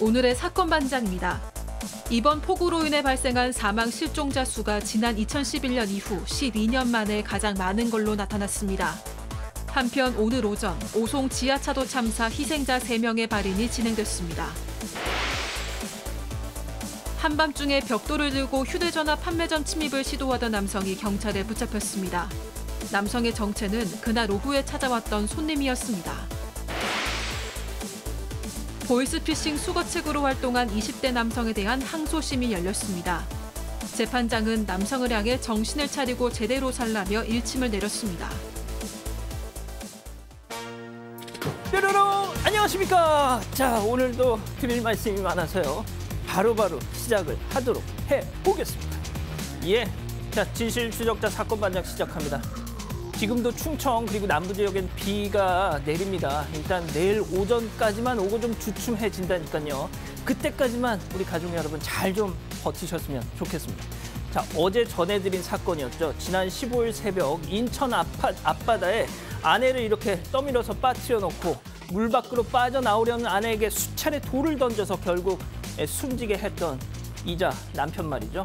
오늘의 사건 반장입니다. 이번 폭우로 인해 발생한 사망 실종자 수가 지난 2011년 이후 12년 만에 가장 많은 걸로 나타났습니다. 한편 오늘 오전 오송 지하차도 참사 희생자 3명의 발인이 진행됐습니다. 한밤중에 벽돌을 들고 휴대전화 판매점 침입을 시도하던 남성이 경찰에 붙잡혔습니다. 남성의 정체는 그날 오후에 찾아왔던 손님이었습니다. 보이스피싱 수거책으로 활동한 20대 남성에 대한 항소심이 열렸습니다. 재판장은 남성을 향해 정신을 차리고 제대로 살라며 일침을 내렸습니다. 뾰로롱! 안녕하십니까? 자, 오늘도 드릴 말씀이 많아서요. 바로바로 시작을 하도록 해보겠습니다. 예, 자, 진실 추적자 사건 반장 시작합니다. 지금도 충청 그리고 남부 지역엔 비가 내립니다. 일단 내일 오전까지만 오고 좀 주춤해진다니까요. 그때까지만 우리 가족 여러분 잘 좀 버티셨으면 좋겠습니다. 자, 어제 전해드린 사건이었죠. 지난 15일 새벽 인천 앞바다에 아내를 이렇게 떠밀어서 빠뜨려 놓고 물 밖으로 빠져나오려는 아내에게 수차례 돌을 던져서 결국 숨지게 했던 이자 남편 말이죠.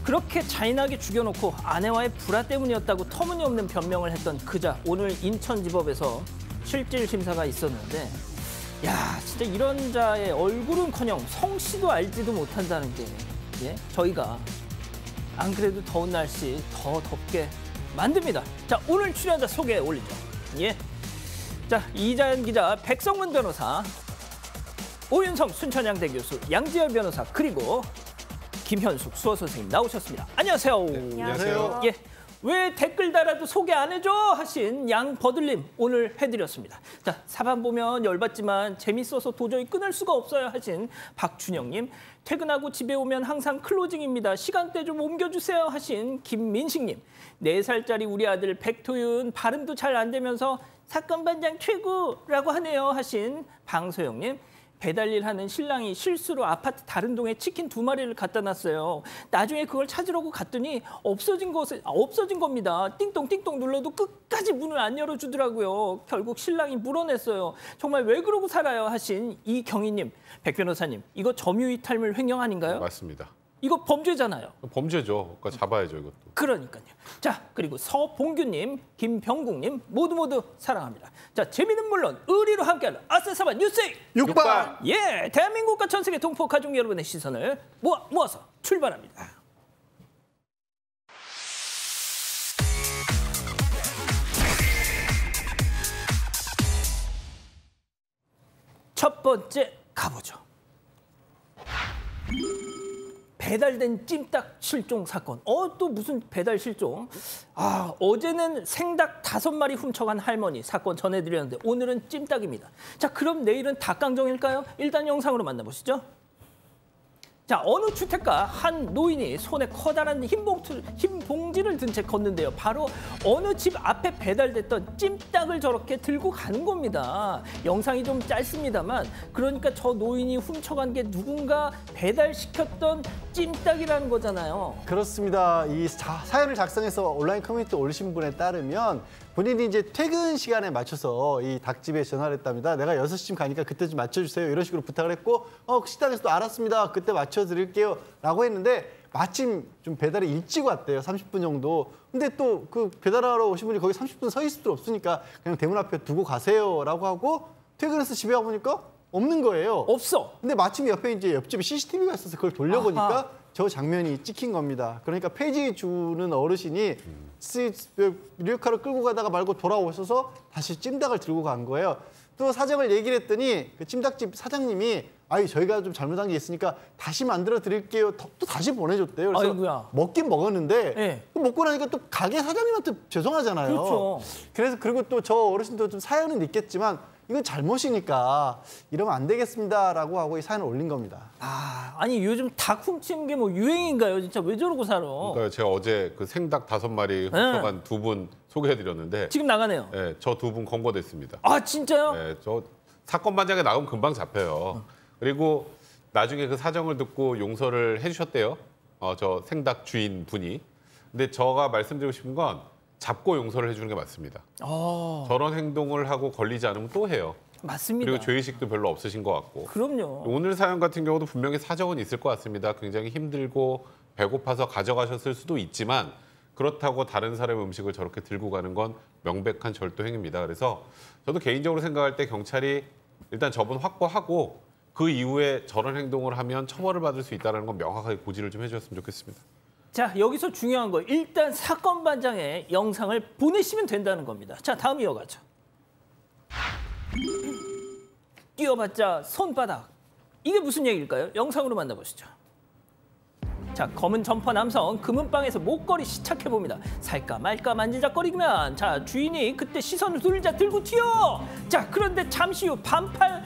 그렇게 잔인하게 죽여놓고 아내와의 불화 때문이었다고 터무니없는 변명을 했던 그자 오늘 인천지법에서 실질 심사가 있었는데, 야, 진짜 이런 자의 얼굴은커녕 성씨도 알지도 못한다는 게, 예? 저희가 안 그래도 더운 날씨 더 덥게 만듭니다. 자, 오늘 출연자 소개 올리죠. 예, 자, 이자연 기자, 백성문 변호사, 오윤성 순천향대 교수, 양지열 변호사, 그리고 김현숙 수어 선생님 나오셨습니다. 안녕하세요. 네, 안녕하세요. 예, 왜 댓글 달아도 소개 안 해줘 하신 양버들님 오늘 해드렸습니다. 자, 사반 보면 열받지만 재밌어서 도저히 끊을 수가 없어요 하신 박준영님, 퇴근하고 집에 오면 항상 클로징입니다. 시간대 좀 옮겨주세요 하신 김민식님, 4살짜리 우리 아들 백토윤 발음도 잘 안 되면서 사건 반장 최고라고 하네요 하신 방소영님, 배달일 하는 신랑이 실수로 아파트 다른 동에 치킨 2마리를 갖다 놨어요. 나중에 그걸 찾으려고 갔더니 없어진 겁니다. 띵동띵동 눌러도 끝까지 문을 안 열어주더라고요. 결국 신랑이 물어냈어요. 정말 왜 그러고 살아요 하신 이경희님, 백 변호사님, 이거 점유이탈물 횡령 아닌가요? 맞습니다. 이거 범죄잖아요. 범죄죠. 그러니까 잡아야죠, 이것도. 그러니까요. 자, 그리고 서봉규님, 김병국님 모두 사랑합니다. 자, 재미는 물론 의리로 함께하는 아싸사반 뉴스 6반! 예, 대한민국과 전 세계 동포 가족 여러분의 시선을 모아서 출발합니다. 첫 번째 가보죠. 배달된 찜닭 실종 사건. 또 무슨 배달 실종? 어제는 생닭 5마리 훔쳐간 할머니 사건 전해드렸는데 오늘은 찜닭입니다. 자, 그럼 내일은 닭강정일까요? 일단 영상으로 만나보시죠. 자, 어느 주택가 한 노인이 손에 커다란 흰 봉지를 든 채 걷는데요. 바로 어느 집 앞에 배달됐던 찜닭을 저렇게 들고 가는 겁니다. 영상이 좀 짧습니다만, 그러니까 저 노인이 훔쳐간 게 누군가 배달시켰던 찜닭이라는 거잖아요. 그렇습니다. 이 사연을 작성해서 온라인 커뮤니티에 올리신 분에 따르면 본인이 이제 퇴근 시간에 맞춰서 이 닭집에 전화를 했답니다. 내가 6시쯤 가니까 그때 좀 맞춰주세요. 이런 식으로 부탁을 했고, 그 식당에서도 알았습니다. 그때 맞춰드릴게요. 라고 했는데 마침 좀 배달이 일찍 왔대요. 30분 정도. 근데 또 그 배달하러 오신 분이 거기 30분 서 있을 수 없으니까 그냥 대문 앞에 두고 가세요. 라고 하고 퇴근해서 집에 와보니까 없는 거예요. 없어. 근데 마침 옆에 이제 옆집에 CCTV가 있어서 그걸 돌려보니까 아하. 저 장면이 찍힌 겁니다. 그러니까 폐지 주는 어르신이 리어카를 끌고 가다가 말고 돌아오셔서 다시 찜닭을 들고 간 거예요. 또 사정을 얘기를 했더니 그 찜닭집 사장님이 저희가 좀 잘못한 게 있으니까 다시 만들어 드릴게요. 또 다시 보내줬대요. 그래서 아이고야. 먹긴 먹었는데 네. 먹고 나니까 또 가게 사장님한테 죄송하잖아요. 그렇죠. 그리고 또 저 어르신도 좀 사연은 있겠지만 이건 잘못이니까 이러면 안 되겠습니다라고 하고 이 사연을 올린 겁니다. 아니 요즘 닭 훔치는 게 뭐 유행인가요? 진짜 왜 저러고 살아? 그러니까 제가 어제 그 생닭 5마리 훔쳐간 2분 소개해드렸는데 지금 나가네요. 네, 저 2분 검거됐습니다. 진짜요? 네, 저 사건 반장에 나가면 금방 잡혀요. 그리고 나중에 그 사정을 듣고 용서를 해주셨대요. 저 생닭 주인 분이. 근데 제가 말씀드리고 싶은 건 잡고 용서를 해주는 게 맞습니다. 저런 행동을 하고 걸리지 않으면 또 해요. 맞습니다. 그리고 죄의식도 별로 없으신 것 같고. 그럼요. 오늘 사연 같은 경우도 분명히 사정은 있을 것 같습니다. 굉장히 힘들고 배고파서 가져가셨을 수도 있지만 그렇다고 다른 사람의 음식을 저렇게 들고 가는 건 명백한 절도 행위입니다. 그래서 저도 개인적으로 생각할 때 경찰이 일단 저분 확보하고 그 이후에 저런 행동을 하면 처벌을 받을 수 있다는 건 명확하게 고지를 좀 해주셨으면 좋겠습니다. 자, 여기서 중요한 거 일단 사건 반장의 영상을 보내시면 된다는 겁니다. 자, 다음 이어가죠. 뛰어봤자 손바닥. 이게 무슨 얘기일까요? 영상으로 만나보시죠. 자, 검은 점퍼 남성 금은방에서 목걸이 시착해봅니다. 살까 말까 만지작거리기만. 자, 주인이 그때 시선을 들고 튀어. 자, 그런데 잠시 후 반팔.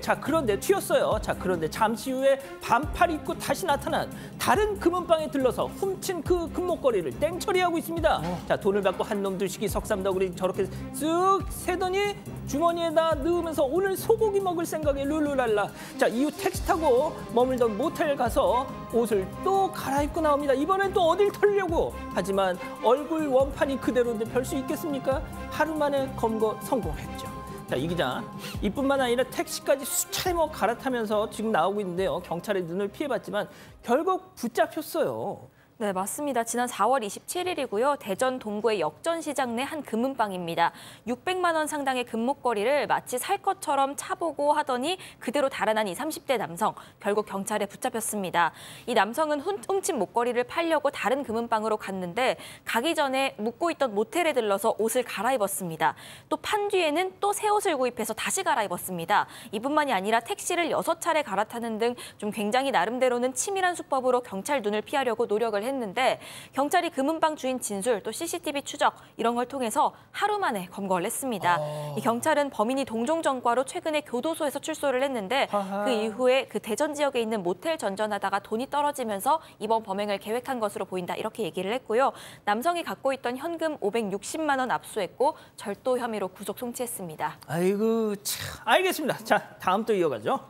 자, 그런데 튀었어요. 자, 그런데 잠시 후에 반팔 입고 다시 나타난 다른 금은방에 들러서 훔친 그 금목걸이를 땡처리하고 있습니다. 자, 돈을 받고 한 놈 두시기 석삼더구리 저렇게 쓱 세더니 주머니에다 넣으면서 오늘 소고기 먹을 생각에 룰루랄라. 자, 이후 택시 타고 머물던 모텔 가서 옷을 또 갈아입고 나옵니다. 이번엔 또 어딜 털려고. 하지만 얼굴 원판이 그대로인데 별 수 있겠습니까? 하루 만에 검거 성공했죠. 자, 이 기자, 이뿐만 아니라 택시까지 수차례 갈아타면서 지금 나오고 있는데요. 경찰의 눈을 피해봤지만 결국 붙잡혔어요. 네, 맞습니다. 지난 4월 27일이고요. 대전 동구의 역전시장 내 한 금은방입니다. 600만 원 상당의 금목걸이를 마치 살 것처럼 차보고 하더니 그대로 달아난 이 30대 남성. 결국 경찰에 붙잡혔습니다. 이 남성은 훔친 목걸이를 팔려고 다른 금은방으로 갔는데 가기 전에 묵고 있던 모텔에 들러서 옷을 갈아입었습니다. 또 판 뒤에는 또 새 옷을 구입해서 다시 갈아입었습니다. 이뿐만이 아니라 택시를 6차례 갈아타는 등 좀 굉장히 나름대로는 치밀한 수법으로 경찰 눈을 피하려고 노력을 했는데 경찰이 금은방 주인 진술 또 CCTV 추적 이런 걸 통해서 하루 만에 검거를 했습니다. 이 경찰은 범인이 동종전과로 최근에 교도소에서 출소를 했는데 그 이후에 그 대전 지역에 있는 모텔 전전하다가 돈이 떨어지면서 이번 범행을 계획한 것으로 보인다 이렇게 얘기를 했고요. 남성이 갖고 있던 현금 560만 원 압수했고 절도 혐의로 구속 송치했습니다. 아이고 참. 알겠습니다. 자, 다음 또 이어가죠.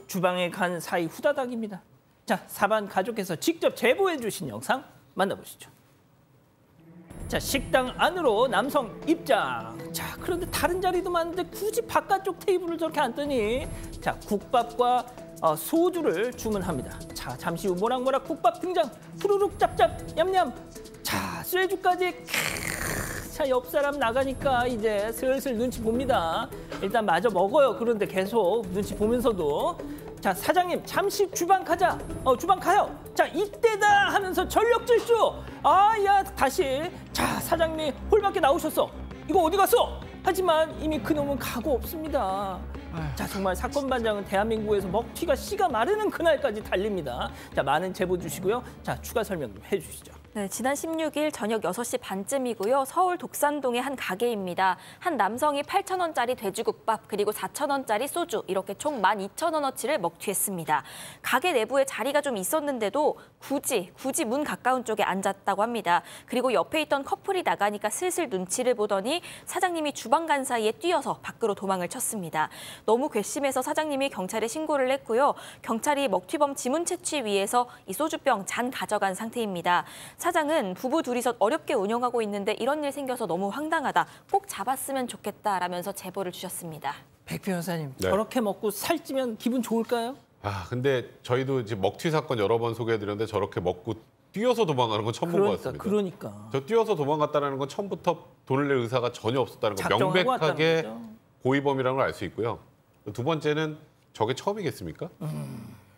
주방에 간 사이 후다닥입니다. 자, 사반 가족께서 직접 제보해 주신 영상 만나보시죠. 자, 식당 안으로 남성 입장. 자, 그런데 다른 자리도 많은데 굳이 바깥쪽 테이블을 저렇게 앉더니 자, 국밥과 소주를 주문합니다. 자, 잠시 후 모락모락 국밥 등장. 후루룩 짭짭 냠냠. 자, 쇠주까지. 자, 옆 사람 나가니까 이제 슬슬 눈치 봅니다. 일단 마저 먹어요. 그런데 계속 눈치 보면서도 자, 사장님 잠시 주방 가자. 주방 가요. 자, 이때다 하면서 전력 질주. 야, 다시. 자, 사장님 홀밖에 나오셨어. 이거 어디 갔어? 하지만 이미 그놈은 가고 없습니다. 자, 정말 사건 반장은 대한민국에서 먹튀가 씨가 마르는 그날까지 달립니다. 자, 많은 제보 주시고요. 자, 추가 설명 좀 해주시죠. 네, 지난 16일 저녁 6시 반쯤이고요. 서울 독산동의 한 가게입니다. 한 남성이 8,000원짜리 돼지국밥 그리고 4,000원짜리 소주 이렇게 총 12,000원어치를 먹튀했습니다. 가게 내부에 자리가 좀 있었는데도 굳이 문 가까운 쪽에 앉았다고 합니다. 그리고 옆에 있던 커플이 나가니까 슬슬 눈치를 보더니 사장님이 주방 간 사이에 뛰어서 밖으로 도망을 쳤습니다. 너무 괘씸해서 사장님이 경찰에 신고를 했고요. 경찰이 먹튀범 지문 채취 위해서 이 소주병 잔 가져간 상태입니다. 사장은 부부 둘이서 어렵게 운영하고 있는데 이런 일 생겨서 너무 황당하다. 꼭 잡았으면 좋겠다라면서 제보를 주셨습니다. 백 변호사님, 네. 저렇게 먹고 살찌면 기분 좋을까요? 근데 저희도 이제 먹튀 사건 여러 번 소개해드렸는데 저렇게 먹고 뛰어서 도망가는 건 처음 본 것 같습니다. 그러니까. 저 뛰어서 도망갔다는 건 처음부터 돈을 낼 의사가 전혀 없었다는 거 작정하고 명백하게 왔다는 거죠. 고의범이라는 걸 알 수 있고요. 두 번째는 저게 처음이겠습니까?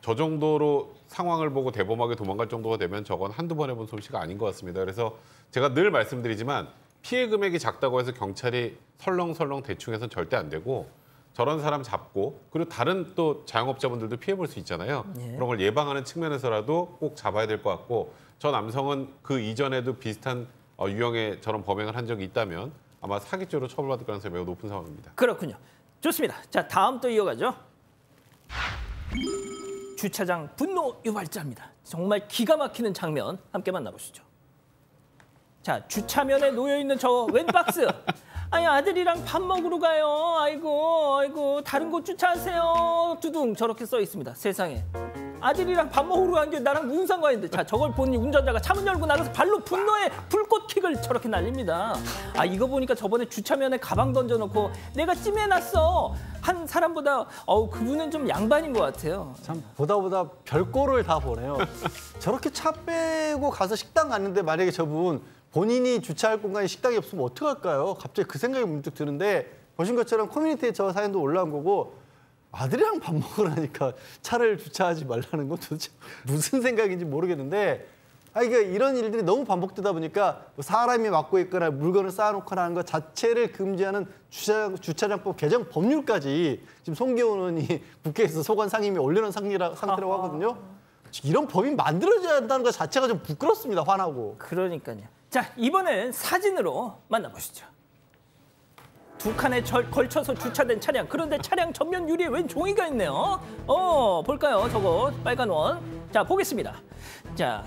저 정도로 상황을 보고 대범하게 도망갈 정도가 되면 저건 한두 번 해본 솜씨가 아닌 것 같습니다. 그래서 제가 늘 말씀드리지만 피해 금액이 작다고 해서 경찰이 설렁설렁 대충 해서는 절대 안 되고 저런 사람 잡고 그리고 다른 또 자영업자분들도 피해 볼 수 있잖아요. 그런 걸 예방하는 측면에서라도 꼭 잡아야 될 것 같고 저 남성은 그 이전에도 비슷한 유형의 저런 범행을 한 적이 있다면 아마 사기죄로 처벌받을 가능성이 매우 높은 상황입니다. 그렇군요. 좋습니다. 자, 다음 또 이어가죠. 주차장 분노 유발자입니다. 정말 기가 막히는 장면 함께 만나보시죠. 자, 주차면에 놓여있는 저 웬 박스. 아니, 아들이랑 밥 먹으러 가요. 아이고 다른 곳 주차하세요. 두둥 저렇게 써 있습니다. 세상에. 아들이랑 밥 먹으러 간 게 나랑 무슨 상관인데. 자, 저걸 본 운전자가 차문 열고 나가서 발로 분노의 불꽃킥을 저렇게 날립니다. 아, 이거 보니까 저번에 주차면에 가방 던져놓고 내가 찜해놨어 한 사람보다 그분은 좀 양반인 것 같아요. 참 보다 별꼴을 다 보네요. 저렇게 차 빼고 가서 식당 갔는데 만약에 저분 본인이 주차할 공간이 식당이 없으면 어떡할까요? 갑자기 그 생각이 문득 드는데 보신 것처럼 커뮤니티에 저 사연도 올라온 거고 아들이랑 밥 먹으라니까 차를 주차하지 말라는 건 도대체 무슨 생각인지 모르겠는데 그러니까 이런 일들이 너무 반복되다 보니까 사람이 막고 있거나 물건을 쌓아놓거나 하는 것 자체를 금지하는 주차장법 개정 법률까지 지금 송기호 의원이 국회에서 소관 상임위 올려놓은 상태라고 하거든요. 이런 법이 만들어져야 한다는 것 자체가 좀 부끄럽습니다. 화나고. 그러니까요. 자, 이번엔 사진으로 만나보시죠. 두 칸에 걸쳐서 주차된 차량. 그런데 차량 전면 유리에 웬 종이가 있네요. 볼까요? 저거 빨간 원. 자, 보겠습니다. 자,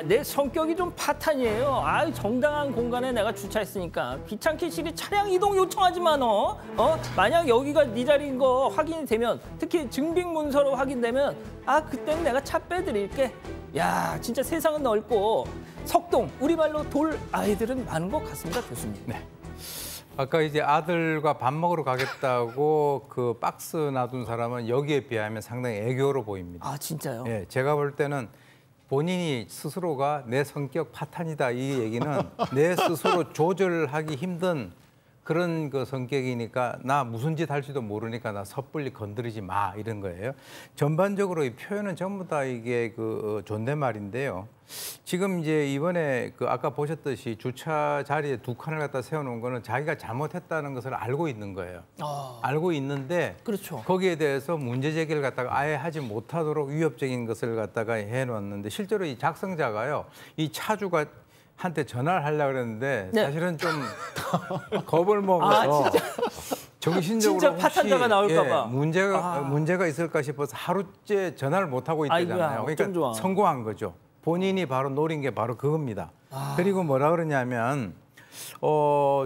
내 성격이 좀 파탄이에요. 정당한 공간에 내가 주차했으니까 귀찮게 시리 차량 이동 요청하지만 만약 여기가 네 자리인 거 확인이 되면 특히 증빙문서로 확인되면 그때는 내가 차 빼드릴게. 야, 진짜 세상은 넓고 석동 우리말로 돌 아이들은 많은 것 같습니다, 교수님. 네. 아까 이제 아들과 밥 먹으러 가겠다고 그 박스 놔둔 사람은 여기에 비하면 상당히 애교로 보입니다. 진짜요? 예, 제가 볼 때는 본인이 스스로가 내 성격 파탄이다 이 얘기는 내 스스로 조절하기 힘든 그런 그 성격이니까 나 무슨 짓 할지도 모르니까 나 섣불리 건드리지 마 이런 거예요. 전반적으로 이 표현은 전부 다 이게 그 존댓말인데요. 지금 이제 이번에 그 아까 보셨듯이 주차 자리에 두 칸을 갖다 세워놓은 거는 자기가 잘못했다는 것을 알고 있는 거예요. 알고 있는데 그렇죠. 거기에 대해서 문제 제기를 갖다가 아예 하지 못하도록 위협적인 것을 갖다가 해놓았는데 실제로 이 작성자가요. 이 차주가 한테 전화를 하려고 그랬는데 네. 사실은 좀 겁을 먹어서 정신적으로 진짜 파탄자가 나올까 봐. 문제가 있을까 싶어서 하루째 전화를 못 하고 있다잖아요. 그러니까 성공한 거죠. 본인이 바로 노린 게 바로 그겁니다. 그리고 뭐라 그러냐면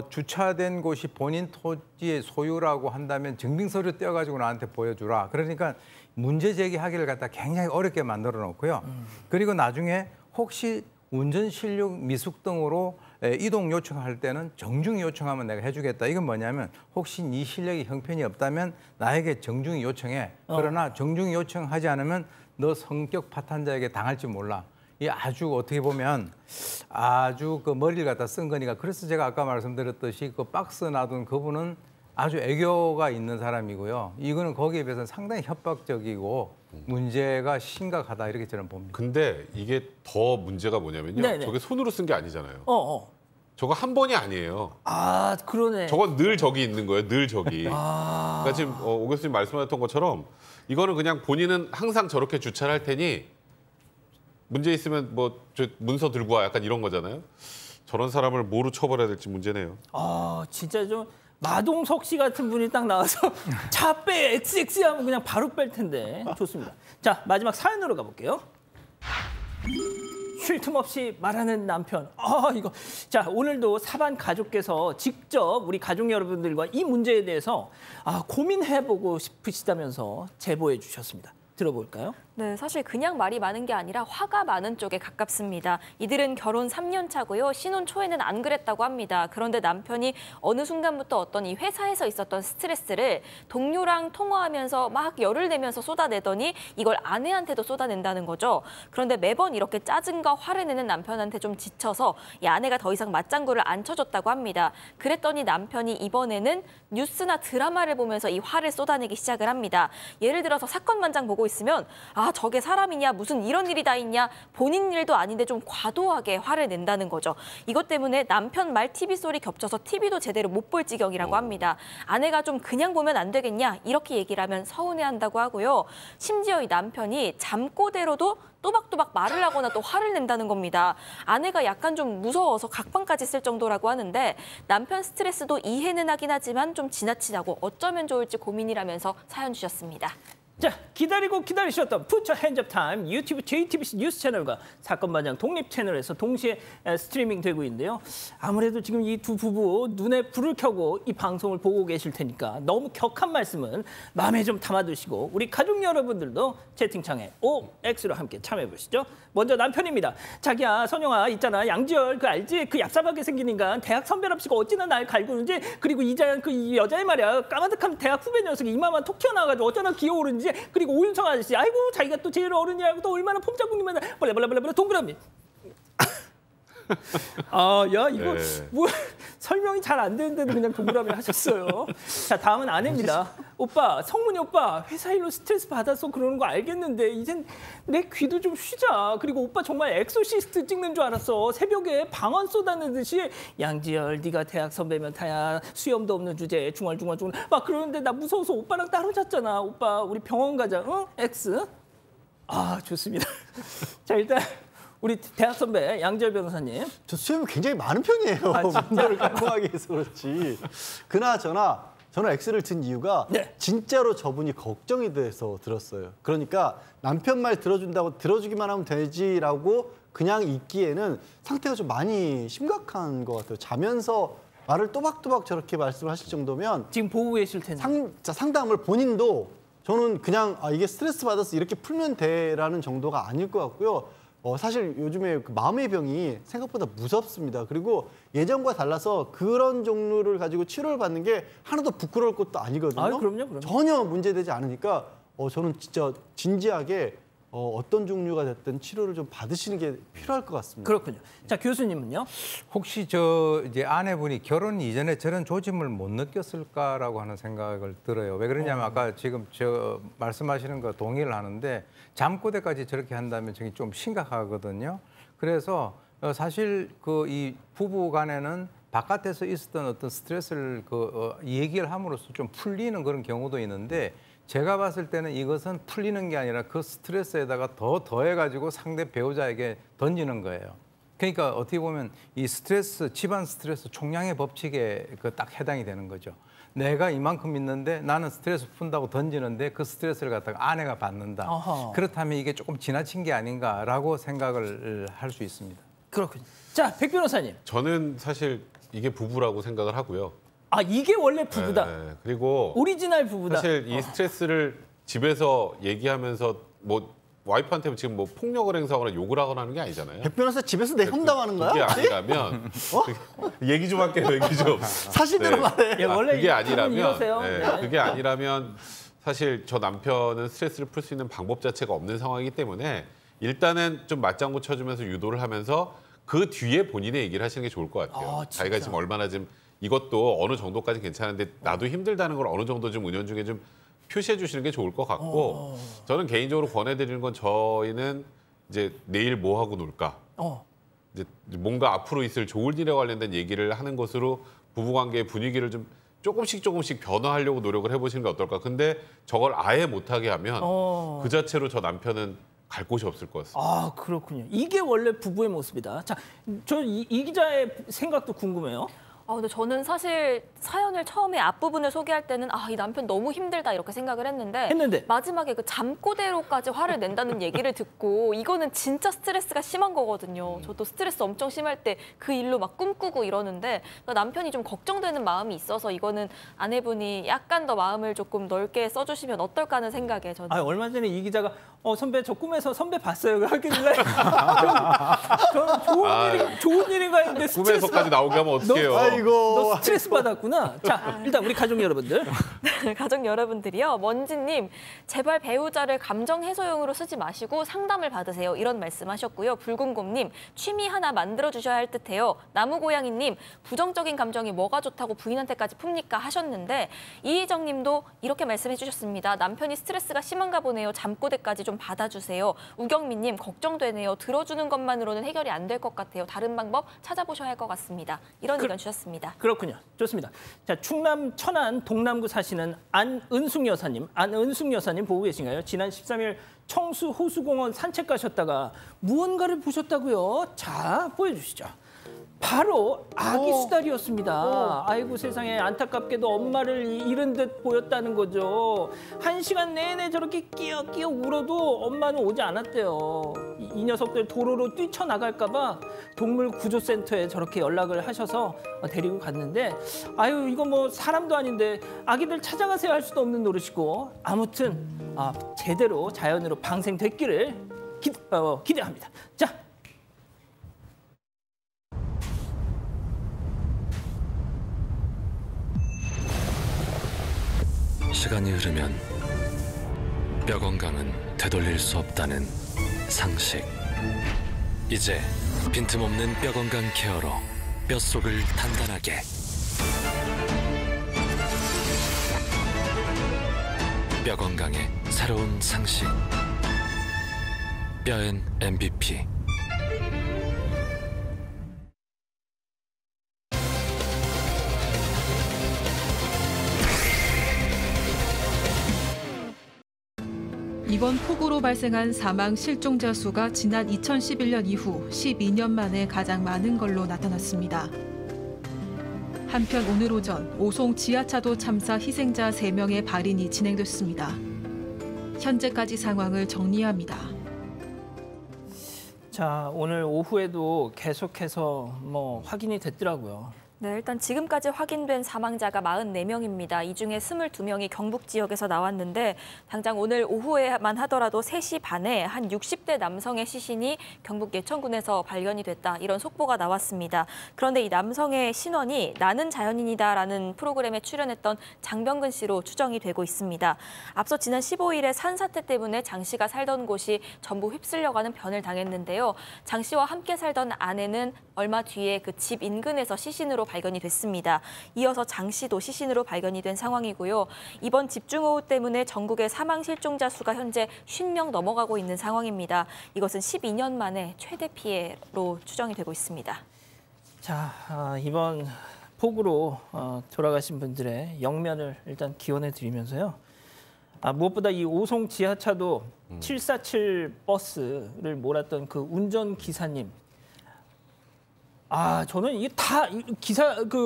주차된 곳이 본인 토지의 소유라고 한다면 증빙서류 떼어가지고 나한테 보여주라. 그러니까 문제 제기하기를 갖다 굉장히 어렵게 만들어 놓고요. 그리고 나중에 혹시 운전 실력 미숙 등으로 이동 요청할 때는 정중히 요청하면 내가 해주겠다. 이건 뭐냐면 혹시 네 실력이 형편이 없다면 나에게 정중히 요청해. 그러나 정중히 요청하지 않으면 너 성격 파탄자에게 당할지 몰라. 이 아주 어떻게 보면 아주 그 머리를 갖다 쓴 거니까 그래서 제가 아까 말씀드렸듯이 그 박스 놔둔 그분은 아주 애교가 있는 사람이고요. 이거는 거기에 비해서는 상당히 협박적이고 문제가 심각하다 이렇게 저는 봅니다. 근데 이게 더 문제가 뭐냐면요. 네네. 저게 손으로 쓴 게 아니잖아요. 저거 한 번이 아니에요. 그러네. 저건 늘 저기 있는 거예요. 늘 저기. 그러니까 지금 오 교수님 말씀하셨던 것처럼 이거는 그냥 본인은 항상 저렇게 주차를 할 테니 문제 있으면 뭐 저 문서 들고 와 약간 이런 거잖아요. 저런 사람을 뭐로 처벌해야 될지 문제네요. 진짜 좀 마동석 씨 같은 분이 딱 나와서 차 빼 XX 하면 그냥 바로 뺄 텐데. 좋습니다. 자, 마지막 사연으로 가볼게요. 쉴 틈 없이 말하는 남편. 이거. 자, 오늘도 사반 가족께서 직접 우리 가족 여러분들과 이 문제에 대해서 고민해보고 싶으시다면서 제보해 주셨습니다. 들어볼까요? 네, 사실 그냥 말이 많은 게 아니라 화가 많은 쪽에 가깝습니다. 이들은 결혼 3년 차고요. 신혼 초에는 안 그랬다고 합니다. 그런데 남편이 어느 순간부터 어떤 이 회사에서 있었던 스트레스를 동료랑 통화하면서 막 열을 내면서 쏟아내더니 이걸 아내한테도 쏟아낸다는 거죠. 그런데 매번 이렇게 짜증과 화를 내는 남편한테 좀 지쳐서 이 아내가 더 이상 맞장구를 안 쳐줬다고 합니다. 그랬더니 남편이 이번에는 뉴스나 드라마를 보면서 이 화를 쏟아내기 시작을 합니다. 예를 들어서 사건만장 보고 있으면 저게 사람이냐 무슨 이런 일이 다 있냐 본인 일도 아닌데 좀 과도하게 화를 낸다는 거죠. 이것 때문에 남편 말 TV 소리 겹쳐서 TV도 제대로 못 볼 지경이라고 합니다. 아내가 좀 그냥 보면 안 되겠냐 이렇게 얘기를 하면 서운해한다고 하고요. 심지어 이 남편이 잠꼬대로도 또박또박 말을 하거나 또 화를 낸다는 겁니다. 아내가 약간 좀 무서워서 각방까지 쓸 정도라고 하는데 남편 스트레스도 이해는 하긴 하지만 좀 지나치다고 어쩌면 좋을지 고민이라면서 사연 주셨습니다. 자, 기다리고 기다리셨던 푸처 핸즈업 타임 유튜브 JTBC 뉴스 채널과 사건 반장 독립 채널에서 동시에 스트리밍 되고 있는데요. 아무래도 지금 이 두 부부 눈에 불을 켜고 이 방송을 보고 계실 테니까 너무 격한 말씀은 마음에 좀 담아두시고 우리 가족 여러분들도 채팅창에 OX로 함께 참여해 보시죠. 먼저 남편입니다. 자기야, 선영아 있잖아. 양지열 그 알지? 그 얍삽하게 생긴 인간 대학 선배랍시고 어찌나 날 갈구는지. 그리고 이자연 그 이 여자애 말이야. 까마득한 대학 후배 녀석이 이마만 톡 튀어나와가지고 어쩌나 귀여우는지. 그리고 오윤성 아저씨, 아이고 자기가 또 제일 어른이라고 또 얼마나 폼짝꿍님만 벌레 동그라미. 아, 야 이거 뭐 설명이 잘 안 되는데도 그냥 동그라미 하셨어요. 자, 다음은 아내입니다. 오빠, 성문이 오빠 회사 일로 스트레스 받아서 그러는 거 알겠는데 이젠 내 귀도 좀 쉬자. 그리고 오빠 정말 엑소시스트 찍는 줄 알았어. 새벽에 방언 쏟아내듯이 양지열 네가 대학 선배면 타야 수염도 없는 주제에 중얼중얼 막 그러는데 나 무서워서 오빠랑 따로 잤잖아. 오빠 우리 병원 가자. 응? X? 아, 좋습니다. 자, 일단 우리 대학 선배 양지열 변호사님. 저 수염이 굉장히 많은 편이에요. 문제를 깔끔하게 해서 그렇지. 그나저나 저는 X를 든 이유가 네. 진짜로 저분이 걱정이 돼서 들었어요. 그러니까 남편 말 들어준다고 들어주기만 하면 되지라고 그냥 있기에는 상태가 좀 많이 심각한 것 같아요. 자면서 말을 또박또박 저렇게 말씀을 하실 정도면 지금 보고 계실 텐데. 상담을 본인도 저는 그냥 이게 스트레스 받아서 이렇게 풀면 돼라는 정도가 아닐 것 같고요. 사실 요즘에 그 마음의 병이 생각보다 무섭습니다. 그리고 예전과 달라서 그런 종류를 가지고 치료를 받는 게 하나도 부끄러울 것도 아니거든요. 아, 그럼요. 전혀 문제되지 않으니까 저는 진짜 진지하게 어떤 종류가 됐든 치료를 좀 받으시는 게 필요할 것 같습니다. 그렇군요. 자, 교수님은요? 혹시 이제 아내분이 결혼 이전에 저런 조짐을 못 느꼈을까라고 하는 생각을 들어요. 왜 그러냐면 아까 지금 말씀하시는 거 동의를 하는데 잠꼬대까지 저렇게 한다면 저게 좀 심각하거든요. 그래서 사실 이 부부 간에는 바깥에서 있었던 어떤 스트레스를 얘기를 함으로써 좀 풀리는 그런 경우도 있는데 제가 봤을 때는 이것은 풀리는 게 아니라 그 스트레스에다가 더해가지고 상대 배우자에게 던지는 거예요. 그러니까 어떻게 보면 이 스트레스, 집안 스트레스 총량의 법칙에 딱 해당이 되는 거죠. 내가 이만큼 있는데 나는 스트레스 푼다고 던지는데 그 스트레스를 갖다가 아내가 받는다. 어허. 그렇다면 이게 조금 지나친 게 아닌가라고 생각을 할 수 있습니다. 그렇군요. 자, 백 변호사님. 저는 사실 이게 부부라고 생각을 하고요. 아, 이게 원래 부부다. 네, 그리고 오리지널 부부다. 사실 이 스트레스를 집에서 얘기하면서 뭐 와이프한테 지금 뭐 폭력을 행사하거나 욕을 하거나 하는 게 아니잖아요. 백 변호사 집에서 내 험담하는 거야? 그게 아니라면 얘기 좀 할게요. 얘기 좀. 사실대로 말해. 예, 원래 그게 아니라면 이러세요. 네, 네. 그게 아니라면 사실 저 남편은 스트레스를 풀 수 있는 방법 자체가 없는 상황이기 때문에 일단은 좀 맞장구 쳐주면서 유도를 하면서 그 뒤에 본인의 얘기를 하시는 게 좋을 것 같아요. 아, 자기가 지금 얼마나 지금 이것도 어느 정도까지 괜찮은데 나도 힘들다는 걸 어느 정도 좀 은연중에 좀 표시해 주시는 게 좋을 것 같고 저는 개인적으로 권해드리는 건 저희는 이제 내일 뭐 하고 놀까 이제 뭔가 앞으로 있을 좋은 일에 관련된 얘기를 하는 것으로 부부관계의 분위기를 좀 조금씩 변화하려고 노력을 해보시는 게 어떨까. 근데 저걸 아예 못하게 하면 그 자체로 저 남편은 갈 곳이 없을 것 같습니다. 아, 그렇군요. 이게 원래 부부의 모습이다. 자, 저 이 기자의 생각도 궁금해요. 근데 저는 사실 사연을 처음에 앞부분을 소개할 때는 이 남편 너무 힘들다 이렇게 생각을 했는데 마지막에 그 잠꼬대로까지 화를 낸다는 얘기를 듣고 이거는 진짜 스트레스가 심한 거거든요. 저도 스트레스 엄청 심할 때 그 일로 막 꿈꾸고 이러는데 남편이 좀 걱정되는 마음이 있어서 이거는 아내분이 약간 더 마음을 조금 넓게 써주시면 어떨까 하는 생각에 저는. 얼마 전에 이 기자가 선배 저 꿈에서 선배 봤어요. 하길래 좋은 일인가 했는데 꿈에서까지 나오게 하면 어떡해요. 너 스트레스 받았구나. 자, 일단 우리 가족 여러분들. 가족 여러분들이요. 먼지님, 제발 배우자를 감정 해소용으로 쓰지 마시고 상담을 받으세요. 이런 말씀하셨고요. 붉은곰님, 취미 하나 만들어주셔야 할 듯해요. 나무고양이님, 부정적인 감정이 뭐가 좋다고 부인한테까지 풉니까 하셨는데 이희정님도 이렇게 말씀해 주셨습니다. 남편이 스트레스가 심한가 보네요. 잠꼬대까지 좀 받아주세요. 우경민님, 걱정되네요. 들어주는 것만으로는 해결이 안 될 것 같아요. 다른 방법 찾아보셔야 할 것 같습니다. 이런 의견 주셨습니다. 그렇군요. 좋습니다. 자, 충남 천안 동남구 사시는 안은숙 여사님 보고 계신가요? 지난 13일 청수 호수공원 산책 가셨다가 무언가를 보셨다고요? 자, 보여주시죠. 바로 아기 수달이었습니다. 아이고 세상에 안타깝게도 엄마를 잃은 듯 보였다는 거죠. 1시간 내내 저렇게 끼역끼역 울어도 엄마는 오지 않았대요. 이 녀석들 도로로 뛰쳐나갈까 봐 동물구조센터에 저렇게 연락을 하셔서 데리고 갔는데 아유 이거 뭐 사람도 아닌데 아기들 찾아가세요 할 수도 없는 노릇이고 아무튼 제대로 자연으로 방생됐기를 기대합니다. 자. 시간이 흐르면 뼈 건강은 되돌릴 수 없다는 상식. 이제 빈틈없는 뼈 건강 케어로 뼛속을 단단하게. 뼈 건강의 새로운 상식. 뼈엔 MVP. 이번 폭우로 발생한 사망 실종자 수가 지난 2011년 이후 12년 만에 가장 많은 걸로 나타났습니다. 한편 오늘 오전 오송 지하차도 참사 희생자 3명의 발인이 진행됐습니다. 현재까지 상황을 정리합니다. 자, 오늘 오후에도 계속해서 확인이 됐더라고요. 네, 일단 지금까지 확인된 사망자가 44명입니다. 이 중에 22명이 경북 지역에서 나왔는데 당장 오늘 오후에만 하더라도 3시 반에 한 60대 남성의 시신이 경북 예천군에서 발견이 됐다. 이런 속보가 나왔습니다. 그런데 이 남성의 신원이 나는 자연인이다라는 프로그램에 출연했던 장병근 씨로 추정이 되고 있습니다. 앞서 지난 15일에 산사태 때문에 장 씨가 살던 곳이 전부 휩쓸려가는 변을 당했는데요. 장 씨와 함께 살던 아내는 얼마 뒤에 그 집 인근에서 시신으로 발견이 됐습니다. 이어서 장 씨도 시신으로 발견이 된 상황이고요. 이번 집중호우 때문에 전국의 사망 실종자 수가 현재 50명 넘어가고 있는 상황입니다. 이것은 12년 만에 최대 피해로 추정이 되고 있습니다. 자, 이번 폭우로 돌아가신 분들의 영면을 일단 기원해 드리면서요. 무엇보다 이 오송 지하차도 747 버스를 몰았던 그 운전 기사님. 저는 이게 다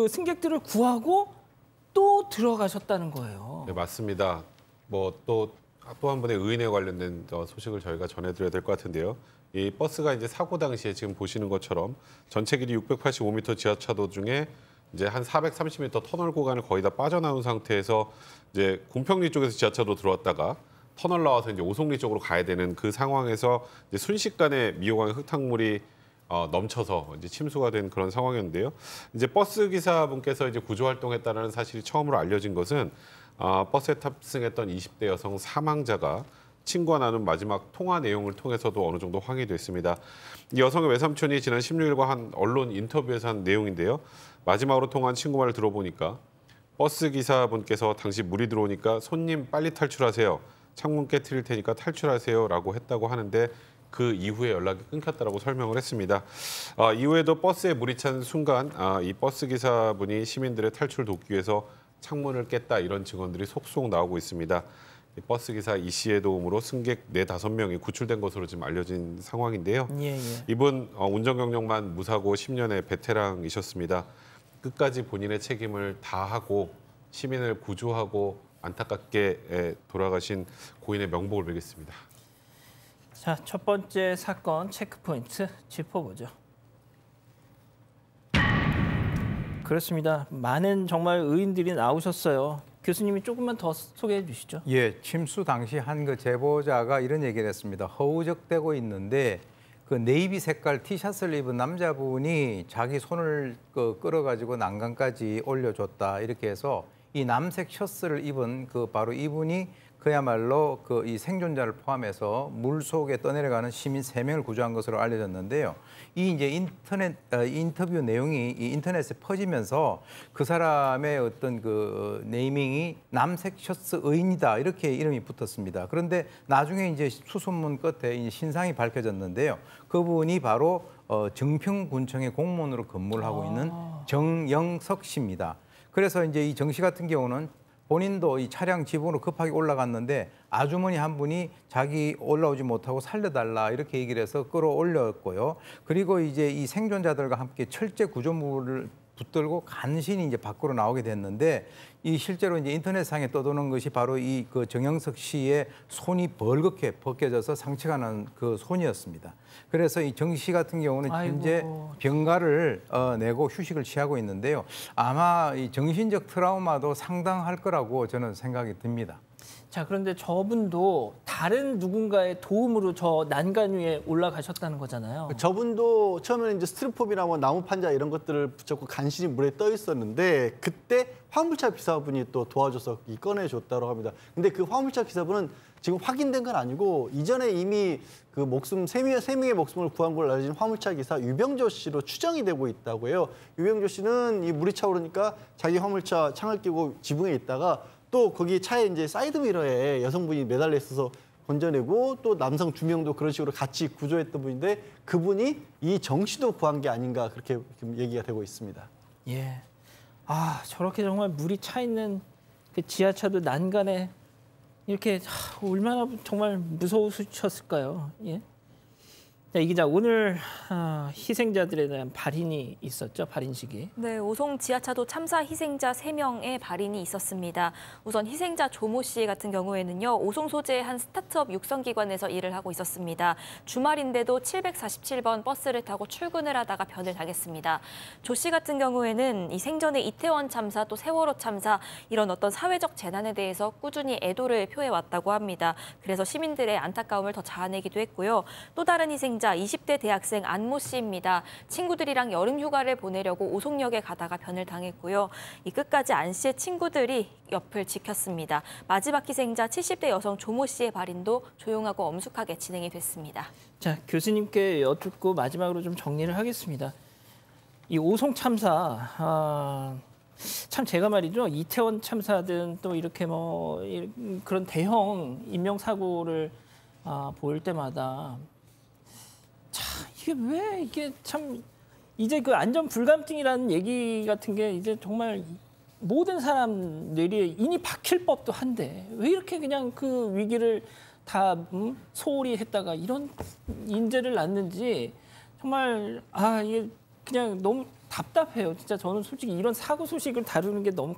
승객들을 구하고 또 들어가셨다는 거예요. 네, 맞습니다. 또 한 분의 의인에 관련된 소식을 저희가 전해드려야 될 것 같은데요. 이 버스가 이제 사고 당시에 지금 보시는 것처럼 전체 길이 685m 지하차도 중에 이제 한 430m 터널 구간을 거의 다 빠져나온 상태에서 이제 공평리 쪽에서 지하차도 들어왔다가 터널 나와서 이제 오송리 쪽으로 가야 되는 그 상황에서 이제 순식간에 미호강 흙탕물이 넘쳐서 이제 침수가 된 그런 상황이었는데요. 이제 버스 기사분께서 이제 구조 활동했다는 사실이 처음으로 알려진 것은 버스에 탑승했던 20대 여성 사망자가 친구와 나눈 마지막 통화 내용을 통해서도 어느 정도 확인이 됐습니다. 이 여성의 외삼촌이 지난 16일과 한 언론 인터뷰에서 한 내용인데요. 마지막으로 통화한 친구 말을 들어보니까 버스 기사분께서 당시 물이 들어오니까 손님 빨리 탈출하세요. 창문 깨트릴 테니까 탈출하세요라고 했다고 하는데 그 이후에 연락이 끊겼다라고 설명을 했습니다. 이후에도 버스에 물이 찬 순간 이 버스 기사분이 시민들의 탈출을 돕기 위해서 창문을 깼다 이런 증언들이 속속 나오고 있습니다. 버스 기사 이 씨의 도움으로 승객 4-5명이 구출된 것으로 지금 알려진 상황인데요. 예. 이분 운전 경력만 무사고 10년의 베테랑이셨습니다. 끝까지 본인의 책임을 다하고 시민을 구조하고 안타깝게 돌아가신 고인의 명복을 빌겠습니다. 자, 첫 번째 사건 체크포인트 짚어보죠. 그렇습니다. 많은 정말 의인들이 나오셨어요. 교수님이 조금만 더 소개해 주시죠. 예, 침수 당시 한 그 제보자가 이런 얘기를 했습니다. 허우적대고 있는데 그 네이비 색깔 티셔츠를 입은 남자분이 자기 손을 끌어가지고 난간까지 올려줬다 이렇게 해서 이 남색 셔츠를 입은 바로 이분이 그야말로 이 생존자를 포함해서 물 속에 떠내려가는 시민 3명을 구조한 것으로 알려졌는데요. 이 이제 인터뷰 내용이 이 인터넷에 퍼지면서 그 사람의 어떤 그 네이밍이 남색 셔츠 의인이다 이렇게 이름이 붙었습니다. 그런데 나중에 이제 수소문 끝에 이제 신상이 밝혀졌는데요. 그분이 바로 정평군청의 공무원으로 근무를 하고 있는 정영석 씨입니다. 그래서 이제 이 정 씨 같은 경우는 본인도 이 차량 지붕으로 급하게 올라갔는데 아주머니 한 분이 자기 올라오지 못하고 살려달라 이렇게 얘기를 해서 끌어올렸고요. 그리고 이제 이 생존자들과 함께 철제 구조물을 붙들고 간신히 이제 밖으로 나오게 됐는데 이 실제로 이제 인터넷상에 떠도는 것이 바로 이 그 정영석 씨의 손이 벌겋게 벗겨져서 상처가 난 그 손이었습니다. 그래서 이 정 씨 같은 경우는 현재 병가를 내고 휴식을 취하고 있는데요. 아마 이 정신적 트라우마도 상당할 거라고 저는 생각이 듭니다. 자, 그런데 저분도 다른 누군가의 도움으로 저 난간 위에 올라가셨다는 거잖아요. 저분도 처음에는 이제 스티로폼이나 나무 판자 이런 것들을 붙잡고 간신히 물에 떠 있었는데 그때 화물차 기사분이 또 도와줘서 꺼내줬다고 합니다. 근데 그 화물차 기사분은 지금 확인된 건 아니고 이전에 이미 그 목숨 세 명의 목숨을 구한 걸로 알려진 화물차 기사 유병조 씨로 추정이 되고 있다고 해요. 유병조 씨는 이 물이 차오르니까 자기 화물차 창을 끼고 지붕에 있다가 또 거기 차에 이제 사이드미러에 여성분이 매달려 있어서 건져내고 또 남성 2명도 그런 식으로 같이 구조했던 분인데 그분이 이 정 씨도 구한 게 아닌가 그렇게 얘기가 되고 있습니다. 예. 아, 저렇게 정말 물이 차 있는 그 지하차도 난간에 이렇게 얼마나 정말 무서우셨을까요? 예. 자, 이 기자, 오늘 희생자들에 대한 발인이 있었죠? 발인식이. 네, 오송 지하차도 참사 희생자 3명의 발인이 있었습니다. 우선 희생자 조모 씨 같은 경우에는요, 오송 소재의 한 스타트업 육성기관에서 일을 하고 있었습니다. 주말인데도 747번 버스를 타고 출근을 하다가 변을 당했습니다. 조 씨 같은 경우에는 이 생전에 이태원 참사, 또 세월호 참사 이런 어떤 사회적 재난에 대해서 꾸준히 애도를 표해왔다고 합니다. 그래서 시민들의 안타까움을 더 자아내기도 했고요. 또 다른 희생자 20대 대학생 안모 씨입니다. 친구들이랑 여름 휴가를 보내려고 오송역에 가다가 변을 당했고요. 이 끝까지 안 씨의 친구들이 옆을 지켰습니다. 마지막 희생자 70대 여성 조모 씨의 발인도 조용하고 엄숙하게 진행이 됐습니다. 자, 교수님께 여쭙고 마지막으로 좀 정리를 하겠습니다. 이 오송 참사, 참 제가 말이죠. 이태원 참사든 또 이렇게 뭐 그런 대형 인명사고를 볼 때마다 이게 왜 이게 참 이제 그 안전 불감증이라는 얘기 같은 게 이제 정말 모든 사람 뇌리에 인이 박힐 법도 한데 왜 이렇게 그냥 그 위기를 다 소홀히 했다가 이런 인재를 낳는지 정말 이게 그냥 너무 답답해요. 진짜 저는 솔직히 이런 사고 소식을 다루는 게 너무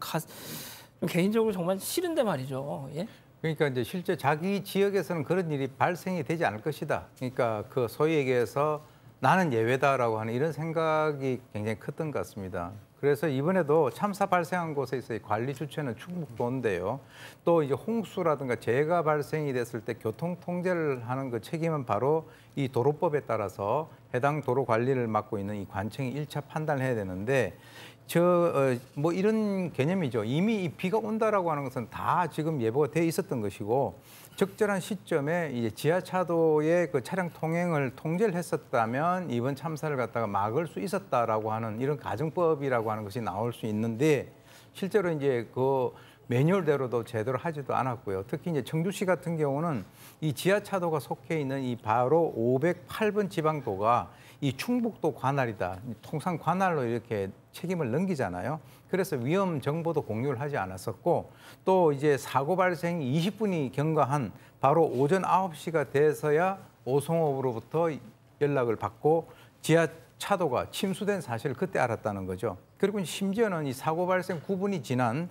개인적으로 정말 싫은데 말이죠. 예? 그러니까 이제 실제 자기 지역에서는 그런 일이 발생이 되지 않을 것이다. 그러니까 그 소위 얘기해서 나는 예외다라고 하는 이런 생각이 굉장히 컸던 것 같습니다. 그래서 이번에도 참사 발생한 곳에서의 관리 주체는 충북도인데요. 또 이제 홍수라든가 재해가 발생이 됐을 때 교통 통제를 하는 그 책임은 바로 이 도로법에 따라서 해당 도로 관리를 맡고 있는 이 관청이 1차 판단을 해야 되는데 뭐 이런 개념이죠. 이미 이 비가 온다라고 하는 것은 다 지금 예보가 돼 있었던 것이고 적절한 시점에 이제 지하차도의 그 차량 통행을 통제를 했었다면 이번 참사를 갖다가 막을 수 있었다라고 하는 이런 가정법이라고 하는 것이 나올 수 있는데 실제로 이제 그 매뉴얼대로도 제대로 하지도 않았고요. 특히 이제 청주시 같은 경우는 이 지하차도가 속해 있는 이 바로 508번 지방도가 이 충북도 관할이다. 통상 관할로 이렇게 책임을 넘기잖아요. 그래서 위험 정보도 공유를 하지 않았었고 또 이제 사고 발생 20분이 경과한 바로 오전 9시가 돼서야 오송업으로부터 연락을 받고 지하차도가 침수된 사실을 그때 알았다는 거죠. 그리고 심지어는 이 사고 발생 9분이 지난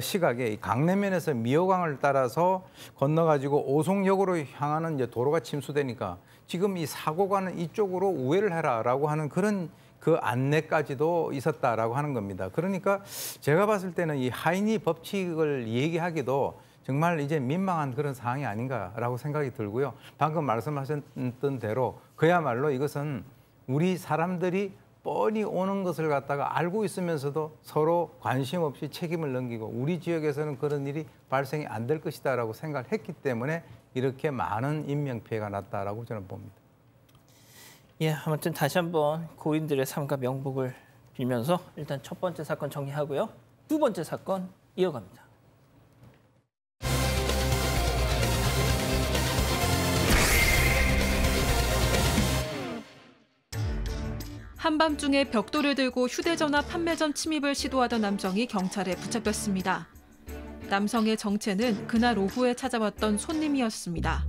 시각에 강내면에서 미호강을 따라서 건너가지고 오송역으로 향하는 이제 도로가 침수되니까 지금 이 사고가는 이쪽으로 우회를 해라라고 하는 그런 그 안내까지도 있었다라고 하는 겁니다. 그러니까 제가 봤을 때는 이 하이니 법칙을 얘기하기도 정말 이제 민망한 그런 상황이 아닌가라고 생각이 들고요. 방금 말씀하셨던 대로 그야말로 이것은 우리 사람들이 뻔히 오는 것을 갖다가 알고 있으면서도 서로 관심 없이 책임을 넘기고 우리 지역에서는 그런 일이 발생이 안 될 것이다라고 생각을 했기 때문에 이렇게 많은 인명피해가 났다라고 저는 봅니다. 예, 아무튼 다시 한번 고인들의 삶과 명복을 빌면서 일단 첫 번째 사건 정리하고요. 두 번째 사건 이어갑니다. 한밤중에 벽돌을 들고 휴대전화 판매점 침입을 시도하던 남성이 경찰에 붙잡혔습니다. 남성의 정체는 그날 오후에 찾아왔던 손님이었습니다.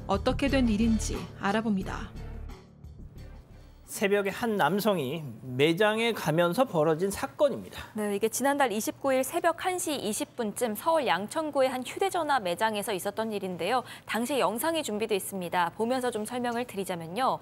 어떻게 된 일인지 알아봅니다. 새벽에 한 남성이 매장에 가면서 벌어진 사건입니다. 네, 이게 지난달 29일 새벽 1시 20분쯤 서울 양천구의 한 휴대전화 매장에서 있었던 일인데요. 당시 영상이 준비돼 있습니다. 보면서 좀 설명을 드리자면요.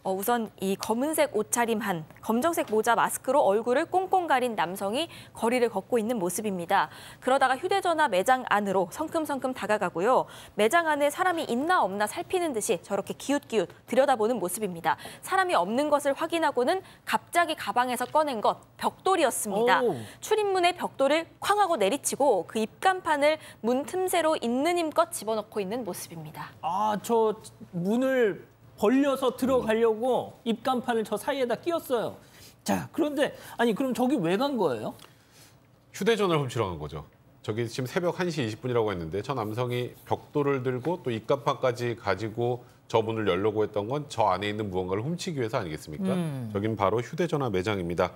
우선 이 검은색 옷차림한 검정색 모자 마스크로 얼굴을 꽁꽁 가린 남성이 거리를 걷고 있는 모습입니다. 그러다가 휴대전화 매장 안으로 성큼성큼 다가가고요. 매장 안에 사람이 있나 없나 살피는 듯이 저렇게 기웃기웃 들여다보는 모습입니다. 사람이 없는 것을 확인하고는 갑자기 가방에서 꺼낸 것 벽돌이었습니다. 오. 출입문의 벽돌을 쾅 하고 내리치고 그 입간판을 문 틈새로 있는 힘껏 집어넣고 있는 모습입니다. 아, 저 문을 벌려서 들어가려고 입간판을 저 사이에다 끼웠어요. 자, 그런데 아니 그럼 저기 왜 간 거예요? 휴대전화를 훔치러 간 거죠. 저기 지금 새벽 1시 20분이라고 했는데 저 남성이 벽돌을 들고 또 입간판까지 가지고 저 문을 열려고 했던 건 저 안에 있는 무언가를 훔치기 위해서 아니겠습니까? 저긴 바로 휴대전화 매장입니다.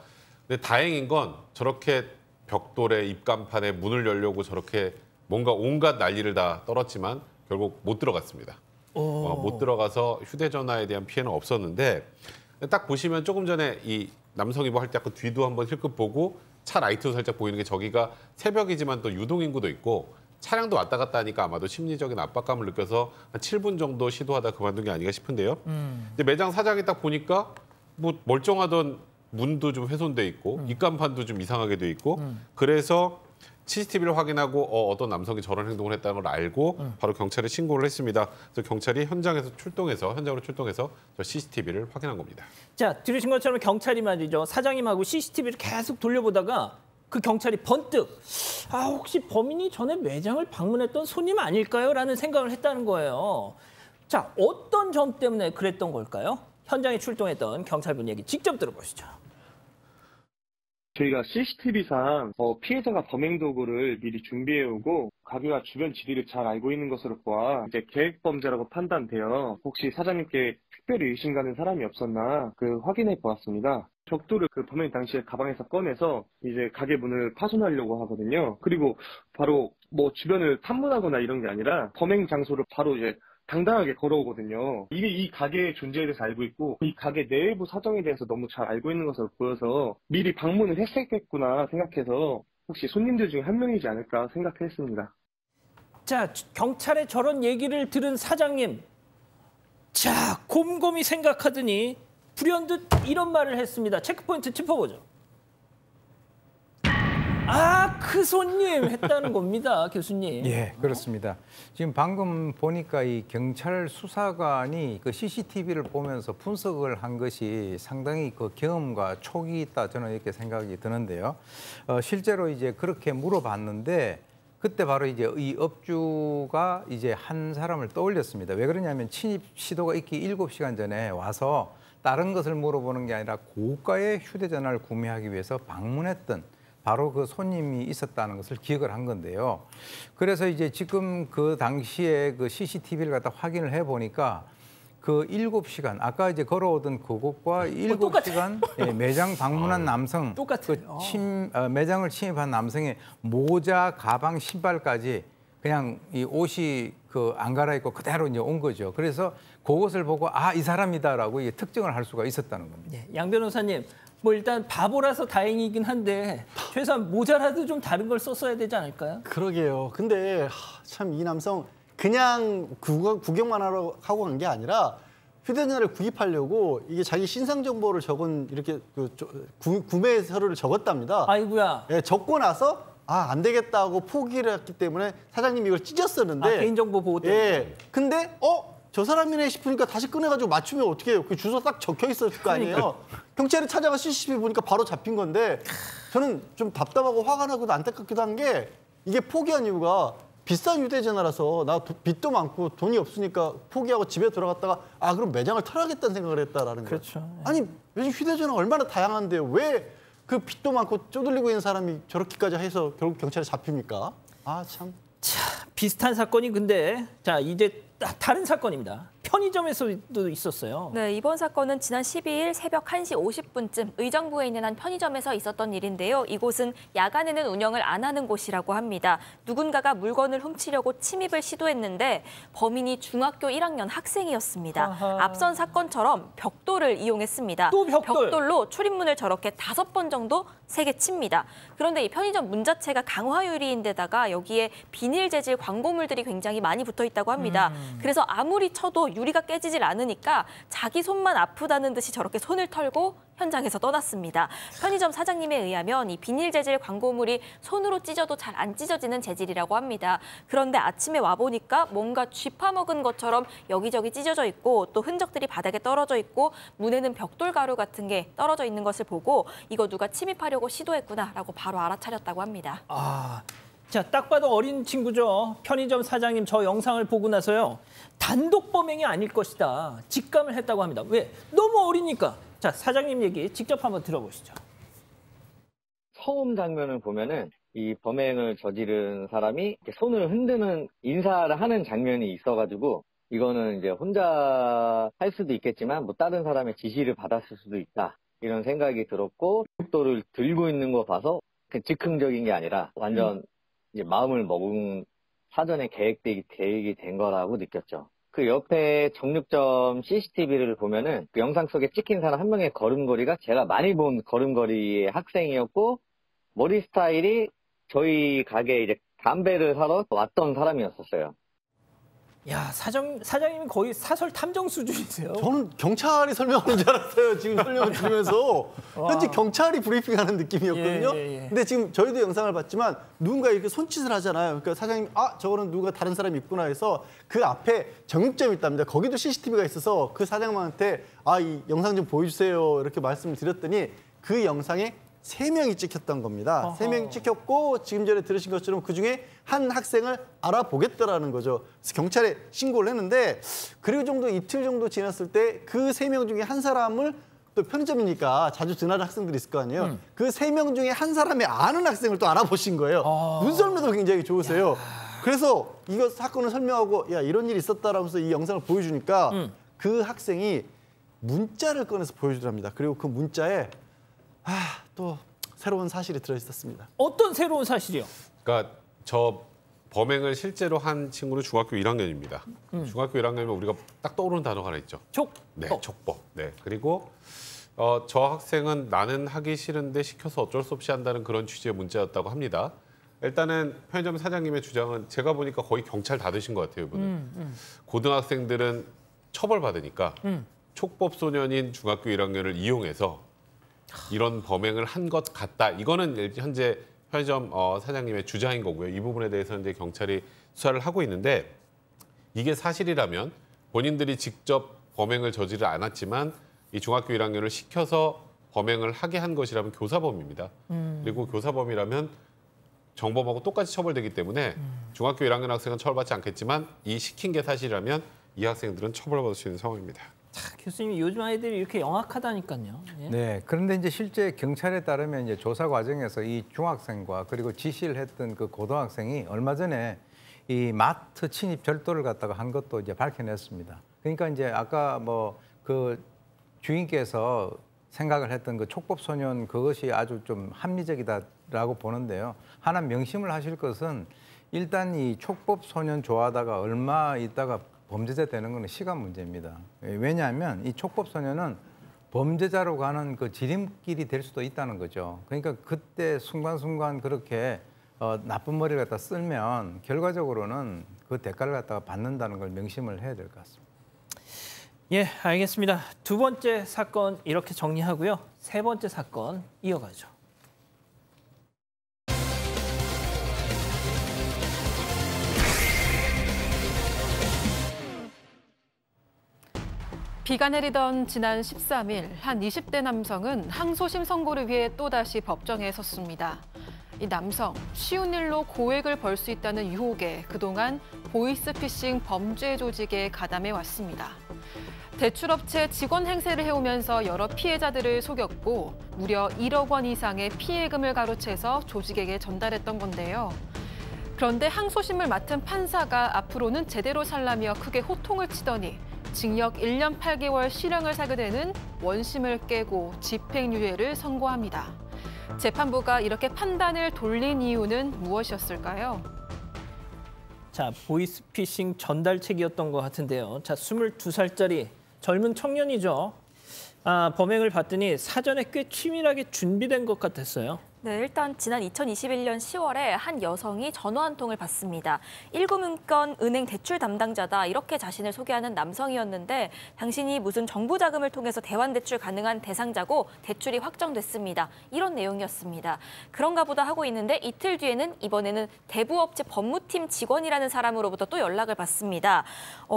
근데 다행인 건 저렇게 벽돌에 입간판에 문을 열려고 저렇게 뭔가 온갖 난리를 다 떨었지만 결국 못 들어갔습니다. 못 들어가서 휴대전화에 대한 피해는 없었는데 딱 보시면 조금 전에 이 남성이 뭐 할 때 약간 뒤도 한번 힐끗 보고 차 라이트도 살짝 보이는 게 저기가 새벽이지만 또 유동인구도 있고 차량도 왔다 갔다 하니까 아마도 심리적인 압박감을 느껴서 한 7분 정도 시도하다 그만둔 게 아닌가 싶은데요. 근데 매장 사장이 딱 보니까 뭐 멀쩡하던 문도 좀 훼손돼 있고 입간판도 좀 이상하게 돼 있고 그래서 CCTV를 확인하고 어떤 남성이 저런 행동을 했다는 걸 알고 바로 경찰에 신고를 했습니다. 그래서 경찰이 현장으로 출동해서 저 CCTV를 확인한 겁니다. 자, 들으신 것처럼 경찰이 말이죠. 사장님하고 CCTV를 계속 돌려보다가 그 경찰이 번뜩 혹시 범인이 전에 매장을 방문했던 손님 아닐까요? 라는 생각을 했다는 거예요. 자, 어떤 점 때문에 그랬던 걸까요? 현장에 출동했던 경찰분 얘기 직접 들어보시죠. 저희가 CCTV상 피해자가 범행 도구를 미리 준비해오고 가게와 주변 지리를 잘 알고 있는 것으로 보아 이제 계획범죄라고 판단되어 혹시 사장님께 특별히 의심가는 사람이 없었나 확인해 보았습니다. 벽돌을 그 범행 당시에 가방에서 꺼내서 이제 가게 문을 파손하려고 하거든요. 그리고 바로 뭐 주변을 탐문하거나 이런 게 아니라 범행 장소를 바로 이제 당당하게 걸어오거든요. 이미 이 가게의 존재에 대해서 알고 있고 이 가게 내부 사정에 대해서 너무 잘 알고 있는 것으로 보여서 미리 방문을 했었겠구나 생각해서 혹시 손님들 중에 한 명이지 않을까 생각했습니다. 자, 경찰의 저런 얘기를 들은 사장님. 자, 곰곰이 생각하더니 불현듯 이런 말을 했습니다. 체크포인트 짚어보죠. 그 손님 했다는 겁니다, 교수님. 예, 그렇습니다. 지금 방금 보니까 이 경찰 수사관이 그 CCTV를 보면서 분석을 한 것이 상당히 그 경험과 촉이 있다 저는 이렇게 생각이 드는데요. 실제로 이제 그렇게 물어봤는데 그때 바로 이제 이 업주가 이제 한 사람을 떠올렸습니다. 왜 그러냐면 침입 시도가 있기 7시간 전에 와서 다른 것을 물어보는 게 아니라 고가의 휴대전화를 구매하기 위해서 방문했던 바로 그 손님이 있었다는 것을 기억을 한 건데요. 그래서 이제 지금 그 당시에 그 CCTV를 갖다 확인을 해보니까 그 7시간, 아까 이제 걸어오던 그곳과 7시간 매장 방문한 남성, 똑같아요. 매장을 침입한 남성의 모자, 가방, 신발까지 그냥 이 옷이 그 안 갈아입고 그대로 이제 온 거죠. 그래서 그것을 보고 이 사람이다라고 이게 특정을 할 수가 있었다는 겁니다. 네, 양 변호사님, 뭐 일단 바보라서 다행이긴 한데 최소한 모자라도 좀 다른 걸 썼어야 되지 않을까요? 그러게요. 근데 참 이 남성 그냥 구경만 하고 간 게 아니라 휴대전화를 구입하려고 이게 자기 신상 정보를 적은 이렇게 구매 서류를 적었답니다. 아이고야. 예, 적고 나서 안 되겠다고 포기를 했기 때문에 사장님이 이걸 찢었었는데 개인정보 보호 때문에. 예. 근데 저 사람이네 싶으니까 다시 꺼내가지고 맞추면 어떻게 해요? 그 주소 딱 적혀 있었을 거 아니에요? 경찰이 찾아가 CCTV 보니까 바로 잡힌 건데 저는 좀 답답하고 화가 나고 안타깝기도 한 게 이게 포기한 이유가 비싼 휴대전화라서 나 빚도 많고 돈이 없으니까 포기하고 집에 들어갔다가 그럼 매장을 털어야겠다는 생각을 했다라는 거예요. 그렇죠. 아니 요즘 휴대전화 얼마나 다양한데요. 왜 그 빚도 많고 쪼들리고 있는 사람이 저렇게까지 해서 결국 경찰에 잡힙니까? 참. 자, 비슷한 사건이 근데 자 이제 다른 사건입니다. 편의점에서도 있었어요. 네, 이번 사건은 지난 12일 새벽 1시 50분쯤 의정부에 있는 한 편의점에서 있었던 일인데요. 이곳은 야간에는 운영을 안 하는 곳이라고 합니다. 누군가가 물건을 훔치려고 침입을 시도했는데 범인이 중학교 1학년 학생이었습니다. 아하. 앞선 사건처럼 벽돌을 이용했습니다. 또 벽돌. 벽돌로 출입문을 저렇게 5번 정도 세게 칩니다. 그런데 이 편의점 문 자체가 강화 유리인데다가 여기에 비닐 재질 광고물들이 굉장히 많이 붙어 있다고 합니다. 그래서 아무리 쳐도 유리가 깨지질 않으니까 자기 손만 아프다는 듯이 저렇게 손을 털고 현장에서 떠났습니다. 편의점 사장님에 의하면 이 비닐 재질 광고물이 손으로 찢어도 잘 안 찢어지는 재질이라고 합니다. 그런데 아침에 와보니까 뭔가 쥐파먹은 것처럼 여기저기 찢어져 있고 또 흔적들이 바닥에 떨어져 있고 문에는 벽돌 가루 같은 게 떨어져 있는 것을 보고 이거 누가 침입하려고 시도했구나라고 바로 알아차렸다고 합니다. 자, 딱 봐도 어린 친구죠. 편의점 사장님 저 영상을 보고 나서요. 단독 범행이 아닐 것이다. 직감을 했다고 합니다. 왜? 너무 어리니까. 자, 사장님 얘기 직접 한번 들어보시죠. 처음 장면을 보면은 이 범행을 저지른 사람이 이렇게 손을 흔드는 인사를 하는 장면이 있어가지고 이거는 이제 혼자 할 수도 있겠지만 뭐 다른 사람의 지시를 받았을 수도 있다. 이런 생각이 들었고 벽돌을 들고 있는 거 봐서 즉흥적인 게 아니라 완전 이제 마음을 먹은 사전에 계획이 된 거라고 느꼈죠. 그 옆에 정육점 CCTV를 보면은 그 영상 속에 찍힌 사람 한 명의 걸음걸이가 제가 많이 본 걸음걸이의 학생이었고 머리 스타일이 저희 가게에 이제 담배를 사러 왔던 사람이었었어요. 야, 사장님이 거의 사설 탐정 수준이세요. 저는 경찰이 설명하는 줄 알았어요. 지금 설명을 들으면서. 현재 경찰이 브리핑하는 느낌이었거든요. 예. 근데 지금 저희도 영상을 봤지만 누군가 이렇게 손짓을 하잖아요. 그러니까 사장님, 저거는 누가 다른 사람이 있구나 해서 그 앞에 정육점이 있답니다. 거기도 CCTV가 있어서 그 사장님한테 이 영상 좀 보여주세요. 이렇게 말씀을 드렸더니 그 영상에 3명이 찍혔던 겁니다. 3명이 찍혔고 지금 전에 들으신 것처럼 그중에 한 학생을 알아보겠다라는 거죠. 그래서 경찰에 신고를 했는데 그리고 정도 이틀 정도 지났을 때 그 3명 중에 한 사람을 또 편의점이니까 자주 지나는 학생들이 있을 거 아니에요. 그 3명 중에 한 사람이 아는 학생을 또 알아보신 거예요. 눈썰미도 굉장히 좋으세요. 그래서 이거 사건을 설명하고 야 이런 일이 있었다라면서 이 영상을 보여주니까 그 학생이 문자를 꺼내서 보여주랍니다. 그리고 그 문자에 또 새로운 사실이 들어있었습니다. 어떤 새로운 사실이요? 그러니까 저 범행을 실제로 한 친구는 중학교 1학년입니다. 중학교 1학년이면 우리가 딱 떠오르는 단어가 하나 있죠. 네, 촉법. 네, 그리고 저 학생은 나는 하기 싫은데 시켜서 어쩔 수 없이 한다는 그런 취지의 문자였다고 합니다. 일단은 편의점 사장님의 주장은 제가 보니까 거의 경찰 다 되신 것 같아요, 이분은. 고등학생들은 처벌받으니까 촉법 소년인 중학교 1학년을 이용해서 이런 범행을 한 것 같다. 이거는 현재 편의점 사장님의 주장인 거고요. 이 부분에 대해서 이제 경찰이 수사를 하고 있는데 이게 사실이라면 본인들이 직접 범행을 저지르지 않았지만 이 중학교 1학년을 시켜서 범행을 하게 한 것이라면 교사범입니다. 그리고 교사범이라면 정범하고 똑같이 처벌되기 때문에 중학교 1학년 학생은 처벌받지 않겠지만 이 시킨 게 사실이라면 이 학생들은 처벌받을 수 있는 상황입니다. 교수님 요즘 아이들이 이렇게 영악하다니까요. 예? 네, 그런데 이제 실제 경찰에 따르면 이제 조사 과정에서 이 중학생과 그리고 지시를 했던 그 고등학생이 얼마 전에 이 마트 침입 절도를 갖다가 한 것도 이제 밝혀냈습니다. 그러니까 이제 아까 뭐 그 주인께서 생각을 했던 그 촉법 소년 그것이 아주 좀 합리적이다라고 보는데요. 하나 명심을 하실 것은 일단 이 촉법 소년 좋아하다가 얼마 있다가 범죄자 되는 것은 시간 문제입니다. 왜냐하면 이 촉법 소년은 범죄자로 가는 그 지름길이 될 수도 있다는 거죠. 그러니까 그때 순간순간 그렇게 나쁜 머리를 갖다 쓸면 결과적으로는 그 대가를 갖다가 받는다는 걸 명심을 해야 될 것 같습니다. 예, 알겠습니다. 두 번째 사건 이렇게 정리하고요. 세 번째 사건 이어가죠. 비가 내리던 지난 13일 한 20대 남성은 항소심 선고를 위해 또다시 법정에 섰습니다. 이 남성, 쉬운 일로 고액을 벌 수 있다는 유혹에 그동안 보이스피싱 범죄 조직에 가담해 왔습니다. 대출업체 직원 행세를 해오면서 여러 피해자들을 속였고 무려 1억 원 이상의 피해금을 가로채서 조직에게 전달했던 건데요. 그런데 항소심을 맡은 판사가 앞으로는 제대로 살라며 크게 호통을 치더니 징역 1년 8개월 실형을 살게 되는 원심을 깨고 집행유예를 선고합니다. 재판부가 이렇게 판단을 돌린 이유는 무엇이었을까요? 자, 보이스피싱 전달책이었던 것 같은데요. 자, 22살짜리 젊은 청년이죠. 범행을 봤더니 사전에 꽤 치밀하게 준비된 것 같았어요. 네, 일단 지난 2021년 10월에 한 여성이 전화 한 통을 받습니다. 1금융권 은행 대출 담당자다 이렇게 자신을 소개하는 남성이었는데 당신이 무슨 정부 자금을 통해서 대환 대출 가능한 대상자고 대출이 확정됐습니다. 이런 내용이었습니다. 그런가 보다 하고 있는데 이틀 뒤에는 이번에는 대부업체 법무팀 직원이라는 사람으로부터 또 연락을 받습니다.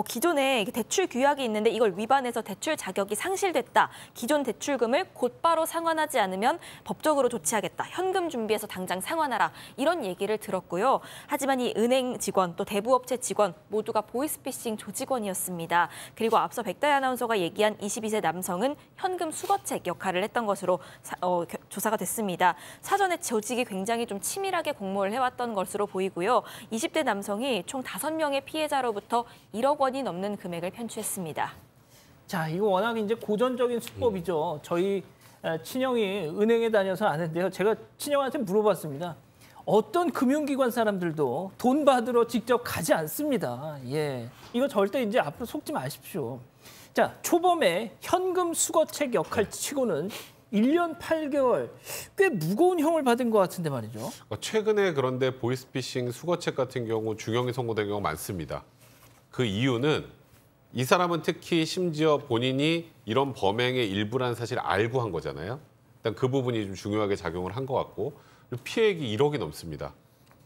기존에 대출 규약이 있는데 이걸 위반해서 대출 자격이 상실됐다. 기존 대출금을 곧바로 상환하지 않으면 법적으로 조치하겠다. 현금 준비해서 당장 상환하라. 이런 얘기를 들었고요. 하지만 이 은행 직원 또 대부업체 직원 모두가 보이스피싱 조직원이었습니다. 그리고 앞서 백다희 아나운서가 얘기한 22세 남성은 현금 수거책 역할을 했던 것으로 조사가 됐습니다. 사전에 조직이 굉장히 좀 치밀하게 공모를 해왔던 것으로 보이고요. 20대 남성이 총 5명의 피해자로부터 1억 원이 넘는 금액을 편취했습니다. 자, 이거 워낙 이제 고전적인 수법이죠. 저희 친형이 은행에 다녀서 아는데요. 제가 친형한테 물어봤습니다. 어떤 금융기관 사람들도 돈 받으러 직접 가지 않습니다. 예, 이거 절대 이제 앞으로 속지 마십시오. 자, 초범의 현금 수거책 역할 치고는 1년 8개월, 꽤 무거운 형을 받은 것 같은데 말이죠. 최근에 그런데 보이스피싱 수거책 같은 경우 중형이 선고된 경우가 많습니다. 그 이유는 이 사람은 특히 심지어 본인이 이런 범행의 일부라는 사실을 알고 한 거잖아요. 일단 그 부분이 좀 중요하게 작용을 한 것 같고 피해액이 1억이 넘습니다.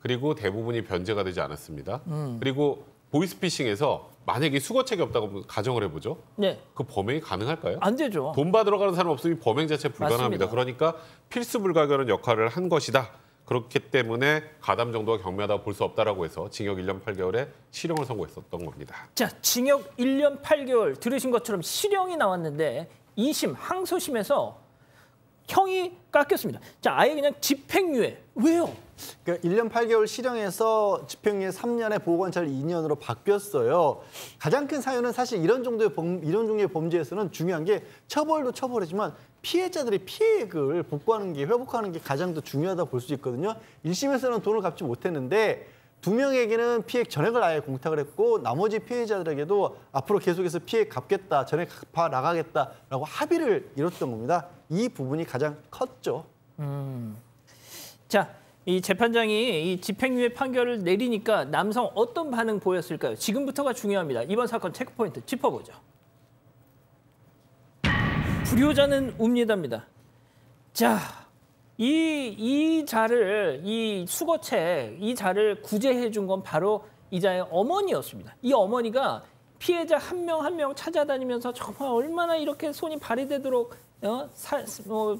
그리고 대부분이 변제가 되지 않았습니다. 그리고 보이스피싱에서 만약에 수거책이 없다고 가정을 해보죠. 네. 그 범행이 가능할까요? 안 되죠. 돈 받으러 가는 사람 없으면 범행 자체 불가능합니다. 맞습니다. 그러니까 필수 불가결한 역할을 한 것이다. 그렇기 때문에 가담 정도가 경미하다고 볼 수 없다라고 해서 징역 1년 8개월에 실형을 선고했었던 겁니다. 자, 징역 1년 8개월 들으신 것처럼 실형이 나왔는데 2심 항소심에서 형이 깎였습니다. 자, 아예 그냥 집행유예. 왜요? 그러니까 1년 8개월 실형에서 집행유예 3년에 보호관찰 2년으로 바뀌었어요. 가장 큰 사유는 사실 이런 종류의 범죄에서는 중요한 게 처벌도 처벌이지만 피해자들이 피해액을 복구하는 게 회복하는 게 가장 더 중요하다고 볼 수 있거든요. 1심에서는 돈을 갚지 못했는데 2명에게는 피해액 전액을 아예 공탁을 했고 나머지 피해자들에게도 앞으로 계속해서 피해액 갚겠다, 전액 갚아 나가겠다라고 합의를 이뤘던 겁니다. 이 부분이 가장 컸죠. 자, 이 재판장이 이 집행유예 판결을 내리니까 남성 어떤 반응 보였을까요? 지금부터가 중요합니다. 이번 사건 체크포인트 짚어보죠. 불효자는 웁니다입니다. 자, 이 자를, 이 수거책, 이 자를 구제해 준 건 바로 이 자의 어머니였습니다. 이 어머니가 피해자 한 명 한 명 찾아다니면서 정말 얼마나 이렇게 손이 발휘되도록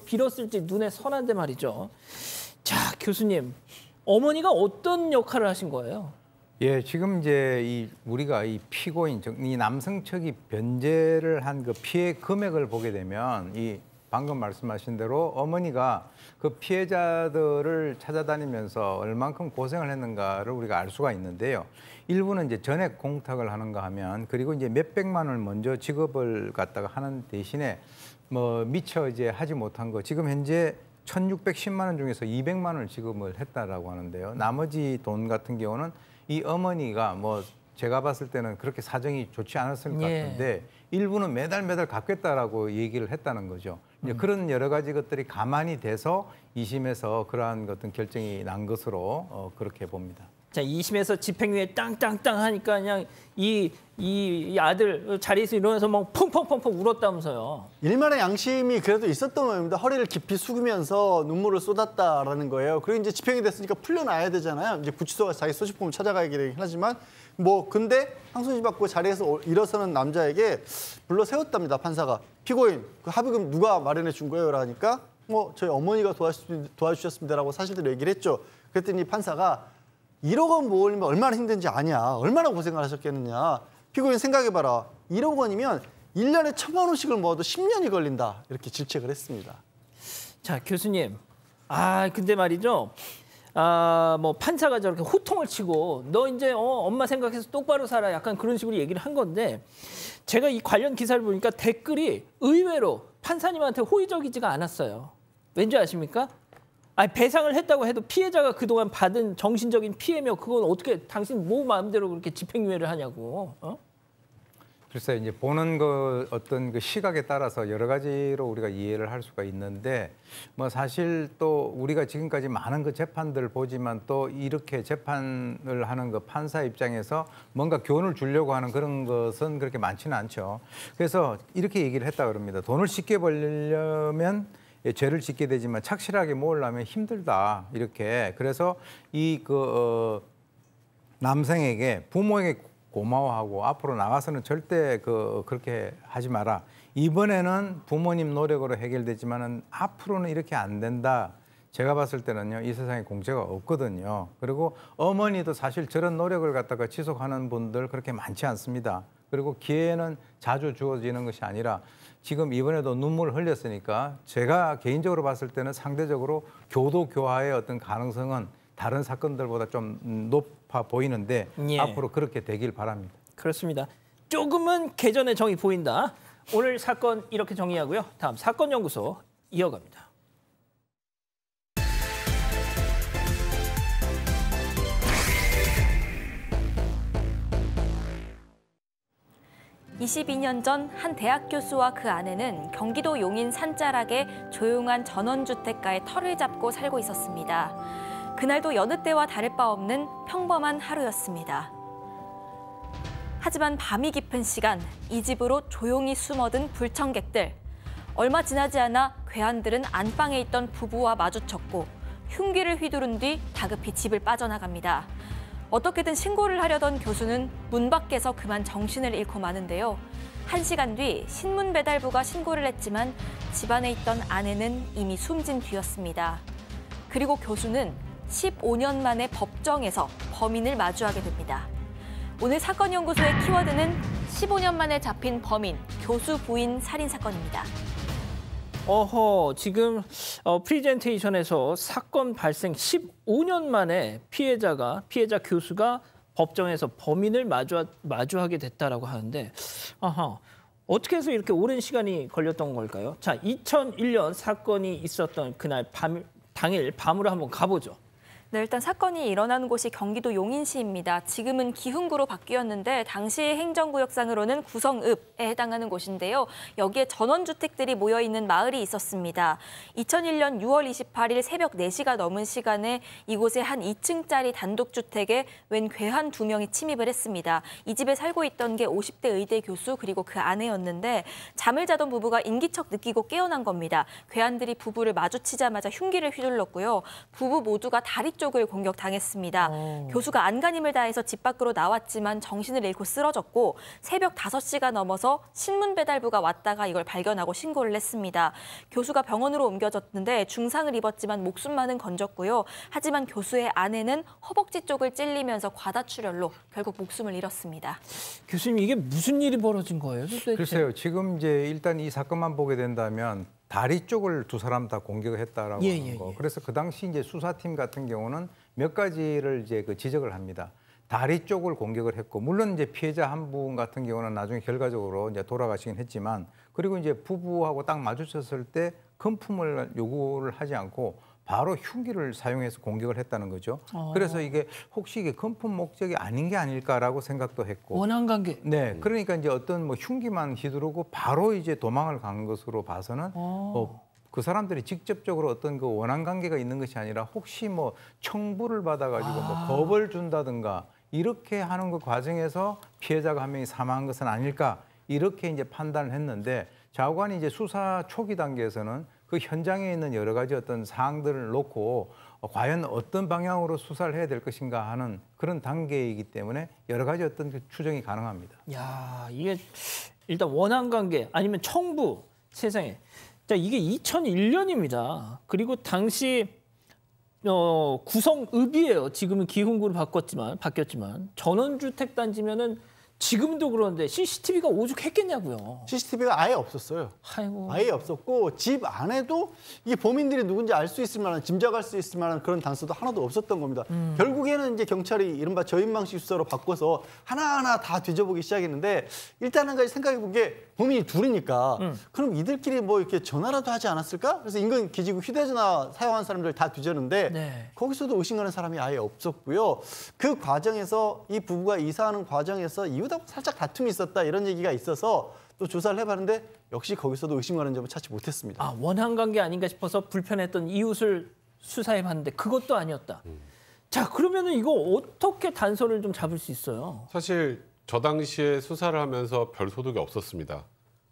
빌었을지 눈에 선한데 말이죠. 자, 교수님, 어머니가 어떤 역할을 하신 거예요? 예, 지금 이제 우리가 이 피고인, 이 남성 측이 변제를 한 그 피해 금액을 보게 되면 이 방금 말씀하신 대로 어머니가 그 피해자들을 찾아다니면서 얼만큼 고생을 했는가를 우리가 알 수가 있는데요. 일부는 이제 전액 공탁을 하는가 하면 그리고 이제 몇백만 원을 먼저 지급을 갖다가 하는 대신에 뭐 미처 이제 하지 못한 거 지금 현재 1,610만 원 중에서 200만 원을 지급을 했다라고 하는데요. 나머지 돈 같은 경우는 이 어머니가 뭐 제가 봤을 때는 그렇게 사정이 좋지 않았을 것 같은데 일부는 매달 갚겠다라고 얘기를 했다는 거죠. 이제 그런 여러 가지 것들이 가만히 돼서 2심에서 그러한 어떤 결정이 난 것으로 그렇게 봅니다. 자, 2심에서 집행유예 땅땅땅 하니까 그냥 이 아들 자리에서 일어나서 막 펑펑펑펑 울었다면서요. 일만의 양심이 그래도 있었던 겁니다. 허리를 깊이 숙이면서 눈물을 쏟았다라는 거예요. 그리고 이제 집행이 됐으니까 풀려나야 되잖아요. 이제 구치소가 자기 소지품을 찾아가야 되긴 하지만 근데 항소심 받고 자리에서 일어서는 남자에게 불러 세웠답니다. 판사가. 피고인, 그 합의금 누가 마련해 준 거예요? 라니까 저희 어머니가 도와주셨습니다라고 사실대로 얘기를 했죠. 그랬더니 판사가 1억 원 모으려면 얼마나 힘든지 아냐. 얼마나 고생을 하셨겠느냐. 피고인 생각해봐라. 1억 원이면 1년에 1,000만 원씩을 모아도 10년이 걸린다. 이렇게 질책을 했습니다. 자, 교수님. 근데 말이죠. 뭐 판사가 저렇게 호통을 치고 너 이제 엄마 생각해서 똑바로 살아 약간 그런 식으로 얘기를 한 건데 제가 이 관련 기사를 보니까 댓글이 의외로 판사님한테 호의적이지가 않았어요. 왠지 아십니까? 아니 배상을 했다고 해도 피해자가 그동안 받은 정신적인 피해며 그건 어떻게 당신 뭐 마음대로 그렇게 집행유예를 하냐고. 글쎄 이제 보는 그 어떤 그 시각에 따라서 여러 가지로 우리가 이해를 할 수가 있는데 뭐 사실 또 우리가 지금까지 많은 그 재판들을 보지만 또 이렇게 재판을 하는 그 판사 입장에서 뭔가 교훈을 주려고 하는 그런 것은 그렇게 많지는 않죠. 그래서 이렇게 얘기를 했다 그럽니다. 돈을 쉽게 벌려면 죄를 짓게 되지만 착실하게 모으려면 힘들다 이렇게. 그래서 이 남성에게 부모에게 고마워하고 앞으로 나가서는 절대 그렇게 하지 마라. 이번에는 부모님 노력으로 해결되지만은 앞으로는 이렇게 안 된다. 제가 봤을 때는요, 이 세상에 공짜가 없거든요. 그리고 어머니도 사실 저런 노력을 갖다가 지속하는 분들 그렇게 많지 않습니다. 그리고 기회는 자주 주어지는 것이 아니라 지금 이번에도 눈물을 흘렸으니까 제가 개인적으로 봤을 때는 상대적으로 교도 교화의 어떤 가능성은 다른 사건들보다 좀 높아 보이는데 예. 앞으로 그렇게 되길 바랍니다. 그렇습니다. 조금은 개전의 정이 보인다. 오늘 사건 이렇게 정리하고요. 다음 사건 연구소 이어갑니다. (22년) 전 한 대학 교수와 그 아내는 경기도 용인 산자락의 조용한 전원주택가에 터를 잡고 살고 있었습니다. 그날도 여느 때와 다를 바 없는 평범한 하루였습니다. 하지만 밤이 깊은 시간, 이 집으로 조용히 숨어든 불청객들. 얼마 지나지 않아 괴한들은 안방에 있던 부부와 마주쳤고 흉기를 휘두른 뒤 다급히 집을 빠져나갑니다. 어떻게든 신고를 하려던 교수는 문 밖에서 그만 정신을 잃고 마는데요. 1시간 뒤 신문배달부가 신고를 했지만 집안에 있던 아내는 이미 숨진 뒤였습니다. 그리고 교수는 15년 만에 법정에서 범인을 마주하게 됩니다. 오늘 사건연구소의 키워드는 15년 만에 잡힌 범인, 교수 부인 살인사건입니다. 지금 프리젠테이션에서 사건 발생 15년 만에 피해자 교수가 법정에서 범인을 마주하게 됐다라고 하는데 어떻게 해서 이렇게 오랜 시간이 걸렸던 걸까요? 자, 2001년 사건이 있었던 그날 당일 밤으로 한번 가보죠. 네, 일단 사건이 일어난 곳이 경기도 용인시입니다. 지금은 기흥구로 바뀌었는데 당시 행정구역상으로는 구성읍에 해당하는 곳인데요. 여기에 전원주택들이 모여있는 마을이 있었습니다. 2001년 6월 28일 새벽 4시가 넘은 시간에 이곳에 한 2층짜리 단독주택에 웬 괴한 2명이 침입을 했습니다. 이 집에 살고 있던 게 50대 의대 교수 그리고 그 아내였는데 잠을 자던 부부가 인기척 느끼고 깨어난 겁니다. 괴한들이 부부를 마주치자마자 흉기를 휘둘렀고요. 부부 모두가 다리 쪽을 공격당했습니다. 교수가 안간힘을 다해서 집 밖으로 나왔지만 정신을 잃고 쓰러졌고 새벽 5시가 넘어서 신문배달부가 왔다가 이걸 발견하고 신고를 했습니다. 교수가 병원으로 옮겨졌는데 중상을 입었지만 목숨만은 건졌고요. 하지만 교수의 아내는 허벅지 쪽을 찔리면서 과다출혈로 결국 목숨을 잃었습니다. 교수님, 이게 무슨 일이 벌어진 거예요? 도대체? 글쎄요. 지금 이제 일단 이 사건만 보게 된다면 다리 쪽을 두 사람 다 공격을 했다라고 하는 거. 그래서 그 당시 이제 수사팀 같은 경우는 몇 가지를 이제 지적을 합니다. 다리 쪽을 공격을 했고, 물론 이제 피해자 한 분 같은 경우는 나중에 결과적으로 이제 돌아가시긴 했지만, 그리고 이제 부부하고 딱 마주쳤을 때 금품을 요구를 하지 않고 바로 흉기를 사용해서 공격을 했다는 거죠. 그래서 이게 혹시 이게 금품 목적이 아닌 게 아닐까라고 생각도 했고. 원한 관계. 네, 그러니까 이제 어떤 뭐 흉기만 휘두르고 바로 이제 도망을 간 것으로 봐서는 그 사람들이 직접적으로 어떤 그 원한 관계가 있는 것이 아니라 혹시 뭐 청부를 받아가지고 뭐 겁을 준다든가 이렇게 하는 그 과정에서 피해자가 한 명이 사망한 것은 아닐까 이렇게 이제 판단을 했는데 좌우관이 이제 수사 초기 단계에서는 그 현장에 있는 여러 가지 어떤 사항들을 놓고 과연 어떤 방향으로 수사를 해야 될 것인가 하는 그런 단계이기 때문에 여러 가지 어떤 그 추정이 가능합니다. 야, 이게 일단 원한 관계 아니면 청부 세상에. 자, 이게 2001년입니다. 그리고 당시 구성읍이에요. 지금은 기흥구로 바뀌었지만 전원주택 단지면은 지금도 그런데 CCTV가 오죽했겠냐고요. CCTV가 아예 없었어요. 아이고. 아예 없었고 집 안에도 이게 범인들이 누군지 알 수 있을 만한, 짐작할 수 있을 만한 그런 단서도 하나도 없었던 겁니다. 결국에는 이제 경찰이 이른바 저인망식 수사로 바꿔서 하나하나 다 뒤져보기 시작했는데 일단 한 가지 생각해본 게 범인이 둘이니까 그럼 이들끼리 뭐 이렇게 전화라도 하지 않았을까? 그래서 인근 기지국 휴대전화 사용한 사람들 다 뒤졌는데 네. 거기서도 의심 가는 사람이 아예 없었고요. 그 과정에서 이 부부가 이사하는 과정에서 이유다 살짝 다툼이 있었다 이런 얘기가 있어서 또 조사를 해봤는데 역시 거기서도 의심 가는 점을 찾지 못했습니다. 아, 원한 관계 아닌가 싶어서 불편했던 이웃을 수사해봤는데 그것도 아니었다. 자, 그러면은 이거 어떻게 단서를 좀 잡을 수 있어요? 사실 저 당시에 수사를 하면서 별 소득이 없었습니다.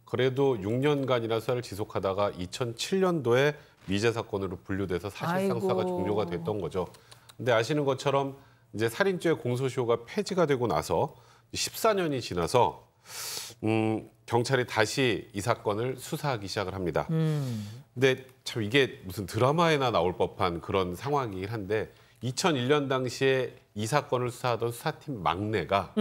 그래도 6년간이나 수사를 지속하다가 2007년도에 미제 사건으로 분류돼서 사실상 수사가 종료가 됐던 거죠. 근데 아시는 것처럼 이제 살인죄 공소시효가 폐지가 되고 나서 14년이 지나서 경찰이 다시 이 사건을 수사하기 시작을 합니다. 근데 참 이게 무슨 드라마에나 나올 법한 그런 상황이긴 한데 2001년 당시에 이 사건을 수사하던 수사팀 막내가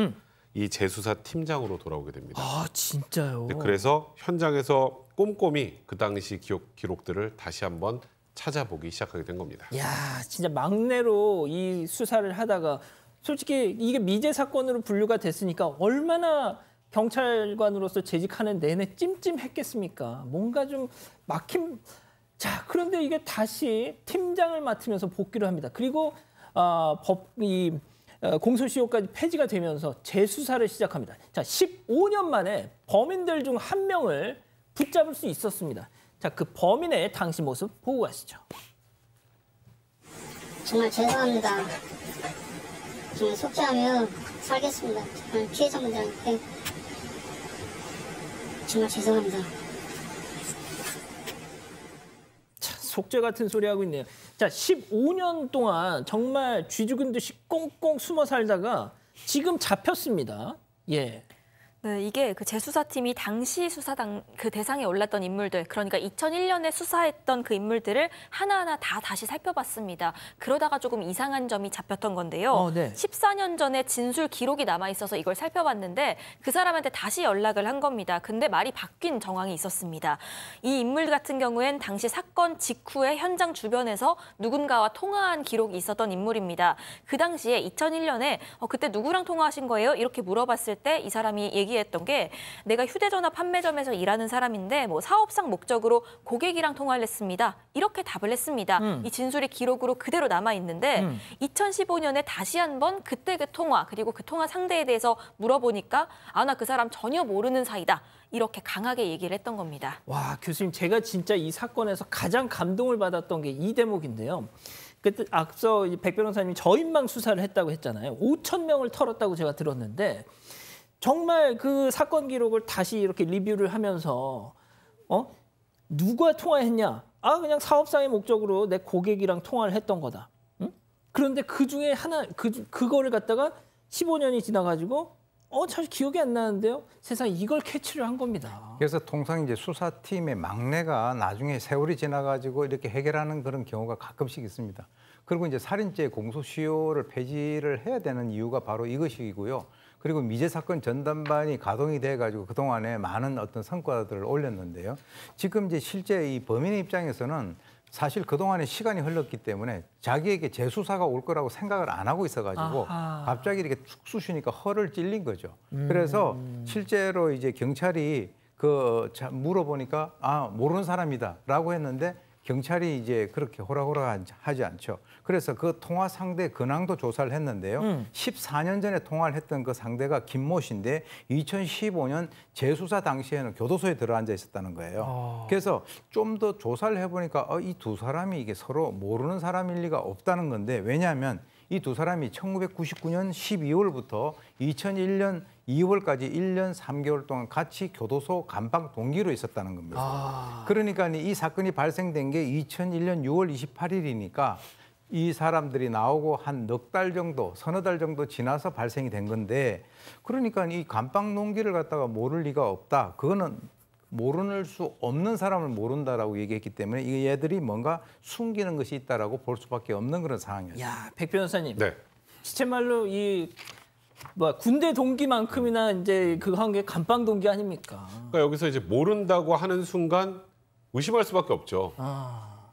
이 재수사 팀장으로 돌아오게 됩니다. 아, 진짜요? 그래서 현장에서 꼼꼼히 그 당시 기록들을 다시 한번 찾아보기 시작하게 된 겁니다. 야, 진짜 막내로 이 수사를 하다가 솔직히 이게 미제 사건으로 분류가 됐으니까 얼마나 경찰관으로서 재직하는 내내 찜찜했겠습니까? 뭔가 좀 막힘. 자, 그런데 이게 다시 팀장을 맡으면서 복귀를 합니다. 그리고 공소시효까지 폐지가 되면서 재수사를 시작합니다. 자, 15년 만에 범인들 중 한 명을 붙잡을 수 있었습니다. 자, 그 범인의 당시 모습 보고 가시죠. 정말 죄송합니다. 정말 속죄하며 살겠습니다. 정말 피해자분들한테 정말 죄송합니다. 자, 속죄 같은 소리 하고 있네요. 자, 15년 동안 정말 쥐 죽은 듯이 꽁꽁 숨어 살다가 지금 잡혔습니다. 예. 네, 이게 그 재수사팀이 당시 그 대상에 올랐던 인물들, 그러니까 2001년에 수사했던 그 인물들을 하나하나 다 다시 살펴봤습니다. 그러다가 조금 이상한 점이 잡혔던 건데요. 네. 14년 전에 진술 기록이 남아 있어서 이걸 살펴봤는데 그 사람한테 다시 연락을 한 겁니다. 근데 말이 바뀐 정황이 있었습니다. 이 인물 같은 경우엔 당시 사건 직후에 현장 주변에서 누군가와 통화한 기록이 있었던 인물입니다. 그 당시에 2001년에 그때 누구랑 통화하신 거예요? 이렇게 물어봤을 때 이 사람이 얘기했던 게 내가 휴대전화 판매점에서 일하는 사람인데 뭐 사업상 목적으로 고객이랑 통화를 했습니다. 이렇게 답을 했습니다. 이 진술이 기록으로 그대로 남아 있는데 2015년에 다시 한번 그때 그 통화 그리고 그 통화 상대에 대해서 물어보니까 나 그 사람 전혀 모르는 사이다. 이렇게 강하게 얘기를 했던 겁니다. 와, 교수님, 제가 진짜 이 사건에서 가장 감동을 받았던 게 이 대목인데요. 그때 앞서 백 변호사님이 저인망 수사를 했다고 했잖아요. 5천 명을 털었다고 제가 들었는데 정말 그 사건 기록을 다시 이렇게 리뷰를 하면서 누가 통화했냐? 그냥 사업상의 목적으로 내 고객이랑 통화를 했던 거다. 응? 그런데 그중에 하나 그거를 갖다가 15년이 지나가지고 잘 기억이 안 나는데요. 세상에 이걸 캐치를 한 겁니다. 그래서 통상 이제 수사팀의 막내가 나중에 세월이 지나가지고 이렇게 해결하는 그런 경우가 가끔씩 있습니다. 그리고 이제 살인죄 공소시효를 폐지를 해야 되는 이유가 바로 이것이고요. 그리고 미제 사건 전담반이 가동이 돼가지고 그동안에 많은 어떤 성과들을 올렸는데요. 지금 이제 실제 이 범인의 입장에서는 사실 그동안에 시간이 흘렀기 때문에 자기에게 재수사가 올 거라고 생각을 안 하고 있어가지고 갑자기 이렇게 툭 쑤시니까 허를 찔린 거죠. 그래서 실제로 이제 경찰이 물어보니까 모르는 사람이다라고 했는데 경찰이 이제 그렇게 호락호락하지 않죠. 그래서 그 통화 상대 근황도 조사를 했는데요. 14년 전에 통화를 했던 그 상대가 김모 씨인데 2015년 재수사 당시에는 교도소에 들어앉아 있었다는 거예요. 그래서 좀 더 조사를 해보니까 이 두 사람이 이게 서로 모르는 사람일 리가 없다는 건데 왜냐하면 이 두 사람이 1999년 12월부터 2001년 2월까지 1년 3개월 동안 같이 교도소 감방 동기로 있었다는 겁니다. 그러니까 이 사건이 발생된 게 2001년 6월 28일이니까 이 사람들이 나오고 한 넉 달 정도, 서너 달 정도 지나서 발생이 된 건데 그러니까 이 감방 동기를 갖다가 모를 리가 없다. 그거는 모를 수 없는 사람을 모른다라고 얘기했기 때문에 이 얘들이 뭔가 숨기는 것이 있다라고 볼 수밖에 없는 그런 상황이었죠. 야, 백 변호사님. 네. 시체말로 이 뭐 군대 동기만큼이나 이제 그거 한 게 감방 동기 아닙니까? 그러니까 여기서 이제 모른다고 하는 순간 의심할 수밖에 없죠.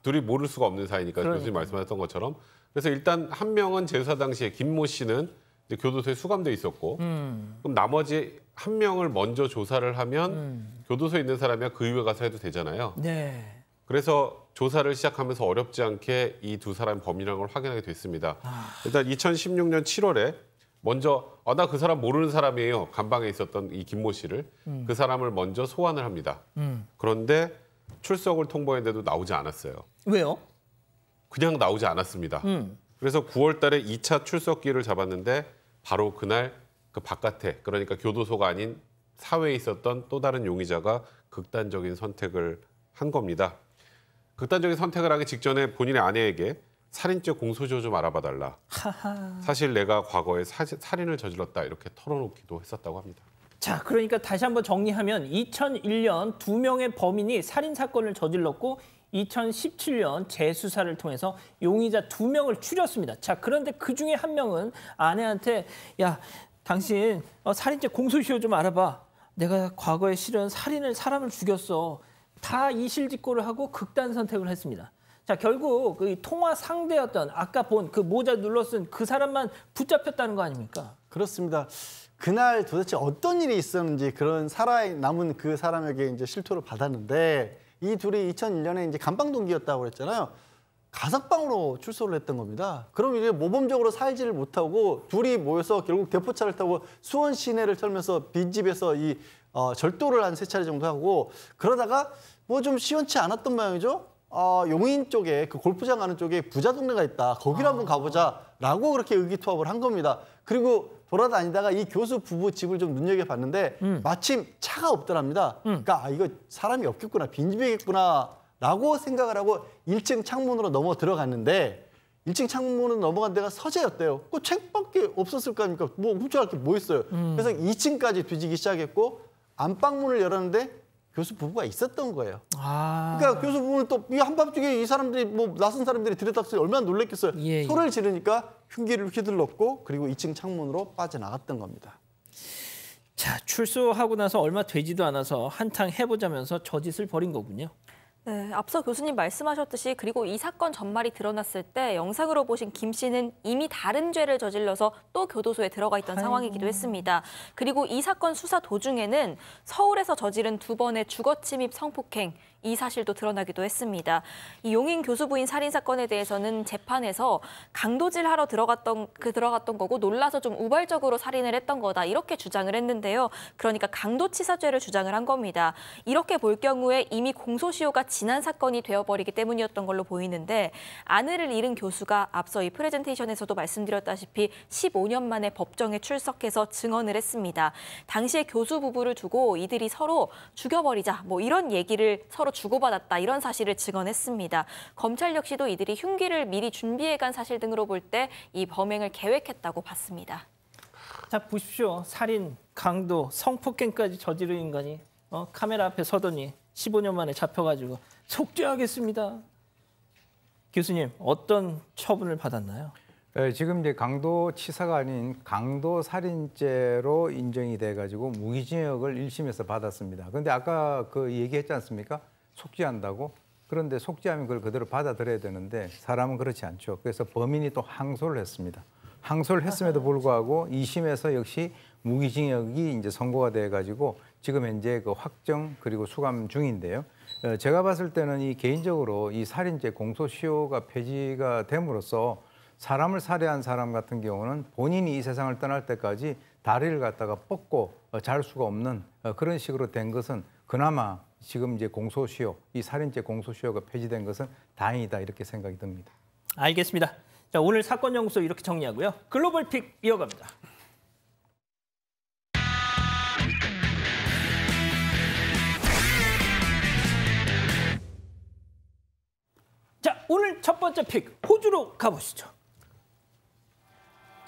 둘이 모를 수가 없는 사이니까 교수님 말씀하셨던 것처럼. 그래서 일단 한 명은 재수사 당시에 김모 씨는 이제 교도소에 수감돼 있었고, 그럼 나머지 한 명을 먼저 조사를 하면 교도소에 있는 사람이야 그 이후에 가서 해도 되잖아요. 네. 그래서 조사를 시작하면서 어렵지 않게 이 두 사람 범인이라는 걸 확인하게 됐습니다. 일단 2016년 7월에 먼저 나 그 사람 모르는 사람이에요. 감방에 있었던 이 김모 씨를. 그 사람을 먼저 소환을 합니다. 그런데 출석을 통보했는데도 나오지 않았어요. 왜요? 그냥 나오지 않았습니다. 그래서 9월 달에 2차 출석기를 잡았는데 바로 그날 그 바깥에, 그러니까 교도소가 아닌 사회에 있었던 또 다른 용의자가 극단적인 선택을 한 겁니다. 극단적인 선택을 하기 직전에 본인의 아내에게 살인죄 공소시효 좀 알아봐달라. 사실 내가 과거에 살인을 저질렀다 이렇게 털어놓기도 했었다고 합니다. 자, 그러니까 다시 한번 정리하면 2001년 2명의 범인이 살인 사건을 저질렀고 2017년 재수사를 통해서 용의자 2명을 추렸습니다. 자, 그런데 그중에 한 명은 아내한테 야, 당신 살인죄 공소시효 좀 알아봐. 내가 과거에 실은 사람을 죽였어. 다 이실직고를 하고 극단 선택을 했습니다. 자, 결국 그 통화 상대였던 아까 본 그 모자 눌러 쓴 그 사람만 붙잡혔다는 거 아닙니까? 그렇습니다. 그날 도대체 어떤 일이 있었는지 그런 살아남은 그 사람에게 이제 실토를 받았는데 이 둘이 2001년에 이제 감방 동기였다고 그랬잖아요. 가석방으로 출소를 했던 겁니다. 그럼 이제 모범적으로 살지를 못하고 둘이 모여서 결국 대포차를 타고 수원 시내를 털면서 빈집에서 이 절도를 한 3차례 정도 하고 그러다가 뭐 좀 시원치 않았던 모양이죠. 용인 쪽에 그 골프장 가는 쪽에 부자 동네가 있다. 거기를 한번 가보자라고 그렇게 의기투합을 한 겁니다. 그리고 돌아다니다가 이 교수 부부 집을 좀 눈여겨봤는데 마침 차가 없더랍니다. 그러니까 이거 사람이 없겠구나, 빈집이겠구나라고 생각을 하고 1층 창문으로 넘어 들어갔는데 1층 창문으로 넘어간 데가 서재였대요. 그 책밖에 없었을 거 아닙니까? 뭐 훔쳐갈 게 뭐 있어요. 그래서 2층까지 뒤지기 시작했고 안방문을 열었는데 교수 부부가 있었던 거예요. 그러니까 교수 부부는 또 이 한밤중에 이 사람들이 뭐 낯선 사람들이 들여다봤을 때 얼마나 놀랬겠어요. 소리를 지르니까 흉기를 휘둘렀고 그리고 2층 창문으로 빠져나갔던 겁니다. 자, 출소하고 나서 얼마 되지도 않아서 한탕 해보자면서 저짓을 벌인 거군요. 네, 앞서 교수님 말씀하셨듯이 그리고 이 사건 전말이 드러났을 때 영상으로 보신 김 씨는 이미 다른 죄를 저질러서 또 교도소에 들어가 있던 상황이기도 했습니다. 그리고 이 사건 수사 도중에는 서울에서 저지른 2번의 주거침입 성폭행, 이 사실도 드러나기도 했습니다. 이 용인 교수 부인 살인 사건에 대해서는 재판에서 강도질하러 들어갔던 거고 놀라서 좀 우발적으로 살인을 했던 거다 이렇게 주장을 했는데요. 그러니까 강도치사죄를 주장을 한 겁니다. 이렇게 볼 경우에 이미 공소시효가 지난 사건이 되어버리기 때문이었던 걸로 보이는데 아내를 잃은 교수가 앞서 이 프레젠테이션에서도 말씀드렸다시피 15년 만에 법정에 출석해서 증언을 했습니다. 당시에 교수 부부를 두고 이들이 서로 죽여버리자 뭐 이런 얘기를 서로 주고받았다 이런 사실을 증언했습니다. 검찰 역시도 이들이 흉기를 미리 준비해간 사실 등으로 볼 때 이 범행을 계획했다고 봤습니다. 자, 보십시오. 살인, 강도, 성폭행까지 저지른 인간이 카메라 앞에 서더니 15년 만에 잡혀가지고 속죄하겠습니다. 교수님, 어떤 처분을 받았나요? 지금 이제 강도치사가 아닌 강도살인죄로 인정이 돼가지고 무기징역을 1심에서 받았습니다. 그런데 아까 그 얘기했지 않습니까? 속죄한다고. 그런데 속죄하면 그걸 그대로 받아들여야 되는데 사람은 그렇지 않죠. 그래서 범인이 또 항소를 했습니다. 항소를 했음에도 불구하고 2심에서 역시 무기징역이 이제 선고가 돼가지고 지금 현재 그 확정 그리고 수감 중인데요. 제가 봤을 때는 이 개인적으로 이 살인죄 공소시효가 폐지가 됨으로써 사람을 살해한 사람 같은 경우는 본인이 이 세상을 떠날 때까지 다리를 갖다가 뻗고 잘 수가 없는 그런 식으로 된 것은 그나마 지금 이제 공소시효, 이 살인죄 공소시효가 폐지된 것은 다행이다 이렇게 생각이 듭니다. 알겠습니다. 자, 오늘 사건 연구소 이렇게 정리하고요. 글로벌 픽 이어갑니다. 자, 오늘 첫 번째 픽 호주로 가보시죠.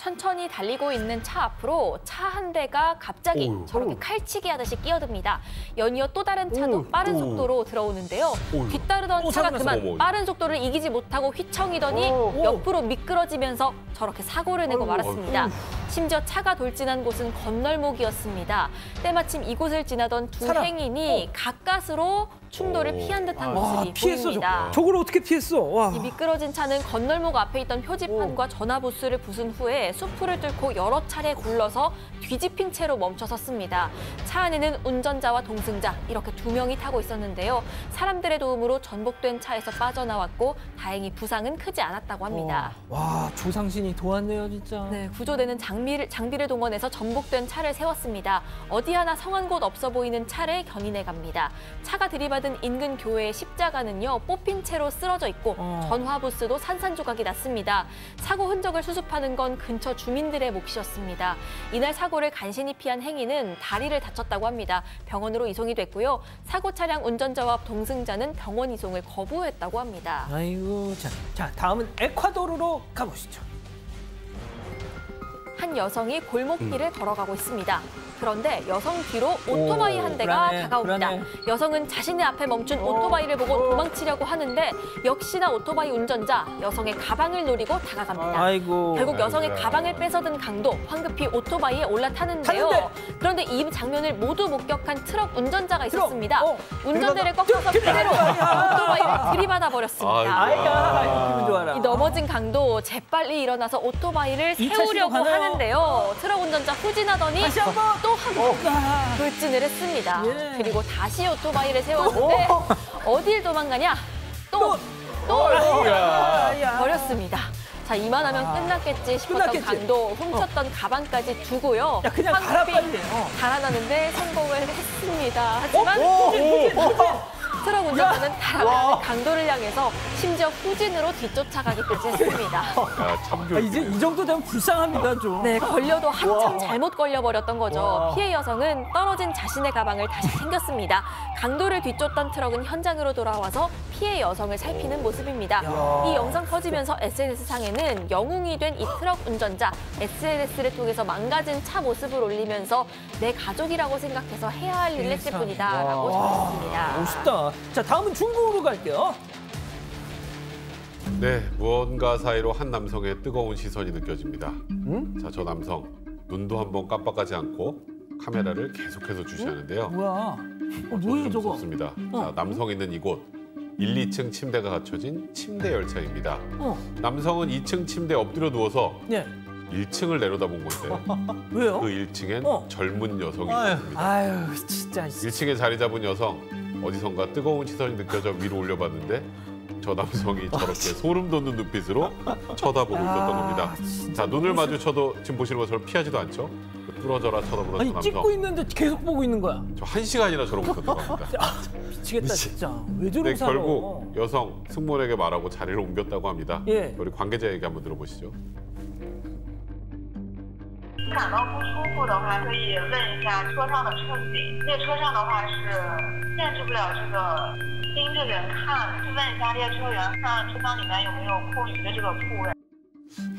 천천히 달리고 있는 차 앞으로 차 한 대가 갑자기 저렇게 칼치기 하듯이 끼어듭니다. 연이어 또 다른 차도 빠른 속도로 들어오는데요. 뒤따르던 차가 그만 빠른 속도를 이기지 못하고 휘청이더니 옆으로 미끄러지면서 저렇게 사고를 내고 말았습니다. 심지어 차가 돌진한 곳은 건널목이었습니다. 때마침 이곳을 지나던 두 행인이 가까스로 충돌을 피한 듯한 모습이 보입니다. 저걸 어떻게 피했어? 와. 이 미끄러진 차는 건널목 앞에 있던 표지판과 전화부스를 부순 후에 수풀을 뚫고 여러 차례 굴러서 뒤집힌 채로 멈춰섰습니다. 차 안에는 운전자와 동승자 이렇게 2명이 타고 있었는데요. 사람들의 도움으로 전복된 차에서 빠져나왔고 다행히 부상은 크지 않았다고 합니다. 와, 조상신이 도왔네요, 진짜. 네, 구조대는 장비를 동원해서 전복된 차를 세웠습니다. 어디 하나 성한 곳 없어 보이는 차를 견인해 갑니다. 차가 들이받은 인근 교회의 십자가는요, 뽑힌 채로 쓰러져 있고 전화부스도 산산조각이 났습니다. 사고 흔적을 수습하는 건 근처 주민들의 몫이었습니다. 이날 사고를 간신히 피한 행인은 다리를 다쳤다고 합니다. 병원으로 이송이 됐고요. 사고 차량 운전자와 동승자는 병원 이송을 거부했다고 합니다. 아이고, 자, 다음은 에콰도르로 가보시죠. 한 여성이 골목길을 걸어가고 있습니다. 그런데 여성 뒤로 오토바이 한 대가 다가옵니다. 여성은 자신의 앞에 멈춘 오토바이를 보고 도망치려고 하는데 역시나 오토바이 운전자 여성의 가방을 노리고 다가갑니다. 아이고. 결국 여성의 가방을 뺏어든 강도 황급히 오토바이에 올라타는데요. 그런데 이 장면을 모두 목격한 트럭 운전자가 있었습니다. 운전대를 꺾어서 그대로 오토바이를 들이받아 버렸습니다. 기분 좋아라. 이 넘어진 강도 재빨리 일어나서 오토바이를 세우려고 하는데요. 트럭 운전자 후진하더니 다시 한번 또 하고 돌진을 했습니다. 그리고 다시 오토바이를 세웠는데 어딜 도망가냐? 또 버렸습니다. 자, 이만하면 끝났겠지 싶었던 강도 훔쳤던 가방까지 두고요. 야, 그냥 달아나는데 성공을 했습니다. 하지만 트럭 운전자는 달아나는 강도를 향해서 심지어 후진으로 뒤쫓아가기까지 했습니다. 이제 이 정도 되면 불쌍합니다, 좀. 네, 걸려도 한참 잘못 걸려버렸던 거죠. 피해 여성은 떨어진 자신의 가방을 다시 챙겼습니다. 강도를 뒤쫓던 트럭은 현장으로 돌아와서 피해 여성을 살피는 모습입니다. 이 영상 퍼지면서 SNS상에는 영웅이 된 이 트럭 운전자, SNS를 통해서 망가진 차 모습을 올리면서 내 가족이라고 생각해서 해야 할 일을 했을 뿐이다 라고 전했습니다. 멋있다. 자, 다음은 중국으로 갈게요. 네, 무언가 사이로 한 남성의 뜨거운 시선이 느껴집니다. 자, 저 남성 눈도 한번 깜빡하지 않고 카메라를 계속해서 주시하는데요. 뭐야? 뭐예요, 저거? 무섭습니다. 자, 남성 있는 이곳 1, 2층 침대가 갖춰진 침대 열차입니다. 남성은 2층 침대에 엎드려 누워서 1층을 내려다본 건데요. 왜요? 그 1층엔 젊은 여성이 있습니다. 아유, 진짜. 1층에 자리 잡은 여성, 어디선가 뜨거운 시선이 느껴져 위로 올려봤는데 저 남성이 저렇게 소름 돋는 눈빛으로 쳐다보고 있었던 겁니다. 자, 눈을 마주쳐도 지금 보시는 것처럼 피하지도 않죠? 뚫어져라 쳐다보는 저 남성. 찍고 있는데 계속 보고 있는 거야. 저 1시간이나 저러고 있었던 겁니다. 미치겠다, 진짜. 왜 저러고 살아? 결국 여성 승무원에게 말하고 자리를 옮겼다고 합니다. 우리 관계자 얘기 한번 들어보시죠. 感到不舒服的话，可以问一下车上的车警。列车上的话是限制不了这个盯着人看，去问一下列车员，看车厢里面有没有空余的这个铺位。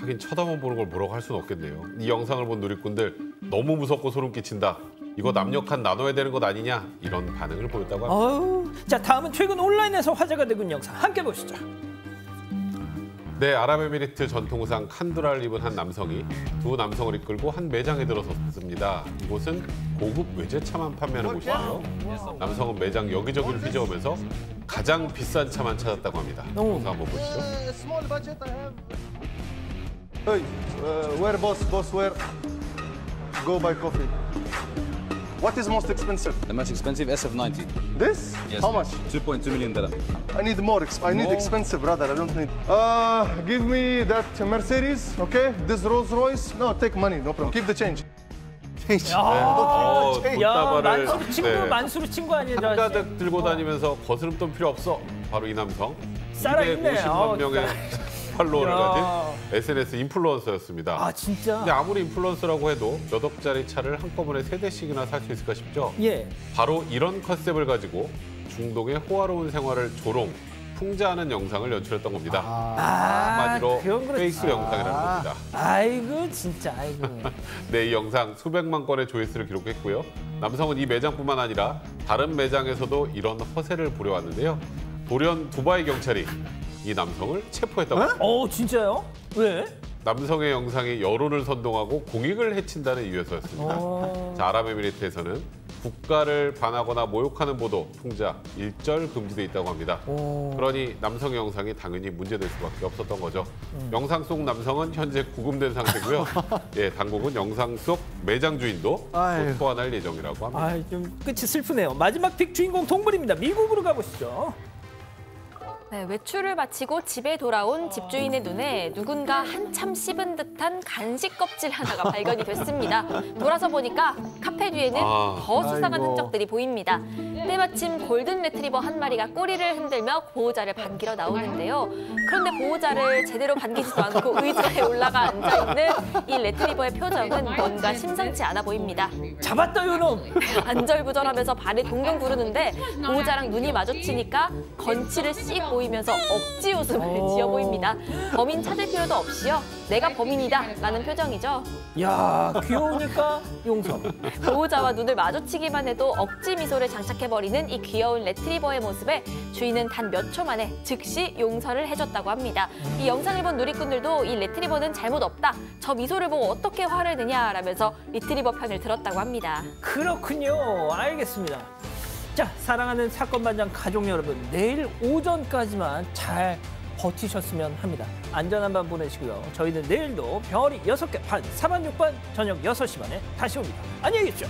하긴 쳐다만 보는 걸 뭐라고 할 수는 없겠네요. 이 영상을 본 누리꾼들 너무 무섭고 소름 끼친다. 이거 남녀 칸 나눠야 되는 것 아니냐? 이런 반응을 보였다고 합니다. 자, 다음은 최근 온라인에서 화제가 되고 있는 영상 함께 보시죠. 네, 아랍에미리트 전통의상 칸두라를 입은 한 남성이 두 남성을 이끌고 한 매장에 들어섰습니다. 이곳은 고급 외제차만 판매하는 곳이에요. 남성은 매장 여기저기를 휘저으면서 가장 비싼 차만 찾았다고 합니다. 영상 한번 보시죠. Hey, where boss? Boss, where? Go buy coffee. What is most expensive? The most expensive SF90. This? Yes. How much? 2.2 million dirham. I need more. I need expensive, brother. I don't need. Give me that Mercedes, okay? This Rolls Royce. No, take money, no problem. Keep the change. 야, 만수르 친구 아니에요? 한가득 들고 다니면서 거스름돈 필요 없어. 바로 이 남성. 살아있네. 250만 명의 팔로워를 가진 SNS 인플루언서였습니다. 아, 진짜? 근데 아무리 인플루언서라고 해도 몇 억짜리 차를 한꺼번에 3대씩이나 살 수 있을까 싶죠? 예. 바로 이런 컨셉을 가지고 중동의 호화로운 생활을 조롱, 풍자하는 영상을 연출했던 겁니다. 아, 한마디로 그건 그렇지. 페이크 영상이라는 겁니다. 아이고 진짜 아이고. 네, 이 영상 수백만 건의 조회수를 기록했고요. 남성은 이 매장뿐만 아니라 다른 매장에서도 이런 허세를 부려왔는데요. 돌연 두바이 경찰이 이 남성을 체포했다고 합니다. 진짜요? 왜? 남성의 영상이 여론을 선동하고 공익을 해친다는 이유에서였습니다. 자, 아랍에미리트에서는 국가를 반하거나 모욕하는 보도, 풍자, 일절 금지돼 있다고 합니다. 그러니 남성 영상이 당연히 문제될 수밖에 없었던 거죠. 영상 속 남성은 현재 구금된 상태고요. 예, 당국은 영상 속 매장 주인도 곧 소환할 예정이라고 합니다. 아, 좀 끝이 슬프네요. 마지막 픽 주인공 동물입니다. 미국으로 가보시죠. 네, 외출을 마치고 집에 돌아온 집주인의 눈에 누군가 한참 씹은 듯한 간식 껍질 하나가 발견이 됐습니다. 돌아서 보니까 카페 뒤에는 더 수상한 흔적들이 보입니다. 때마침 골든 레트리버 한 마리가 꼬리를 흔들며 보호자를 반기러 나오는데요. 그런데 보호자를 제대로 반기지도 않고 의자에 올라가 앉아있는 이 레트리버의 표정은 뭔가 심상치 않아 보입니다. 잡았다 요놈! 안절부절하면서 발을 동동 구르는데 보호자랑 눈이 마주치니까 건치를 씩 보이면서 억지 웃음을 지어 보입니다. 범인 찾을 필요도 없이요. 내가 범인이다 라는 표정이죠. 야, 귀여우니까 용서. 보호자와 눈을 마주치기만 해도 억지 미소를 장착해버리는 이 귀여운 레트리버의 모습에 주인은 단 몇 초 만에 즉시 용서를 해줬다고 합니다. 이 영상을 본 누리꾼들도 이 레트리버는 잘못 없다. 저 미소를 보고 어떻게 화를 내냐라면서 리트리버 편을 들었다고 합니다. 그렇군요. 알겠습니다. 자, 사랑하는 사건 반장 가족 여러분, 내일 오전까지만 잘 버티셨으면 합니다. 안전한 밤 보내시고요. 저희는 내일도 별이 6개 반, 4반 6반 저녁 6시 반에 다시 옵니다. 안녕히 계십시오.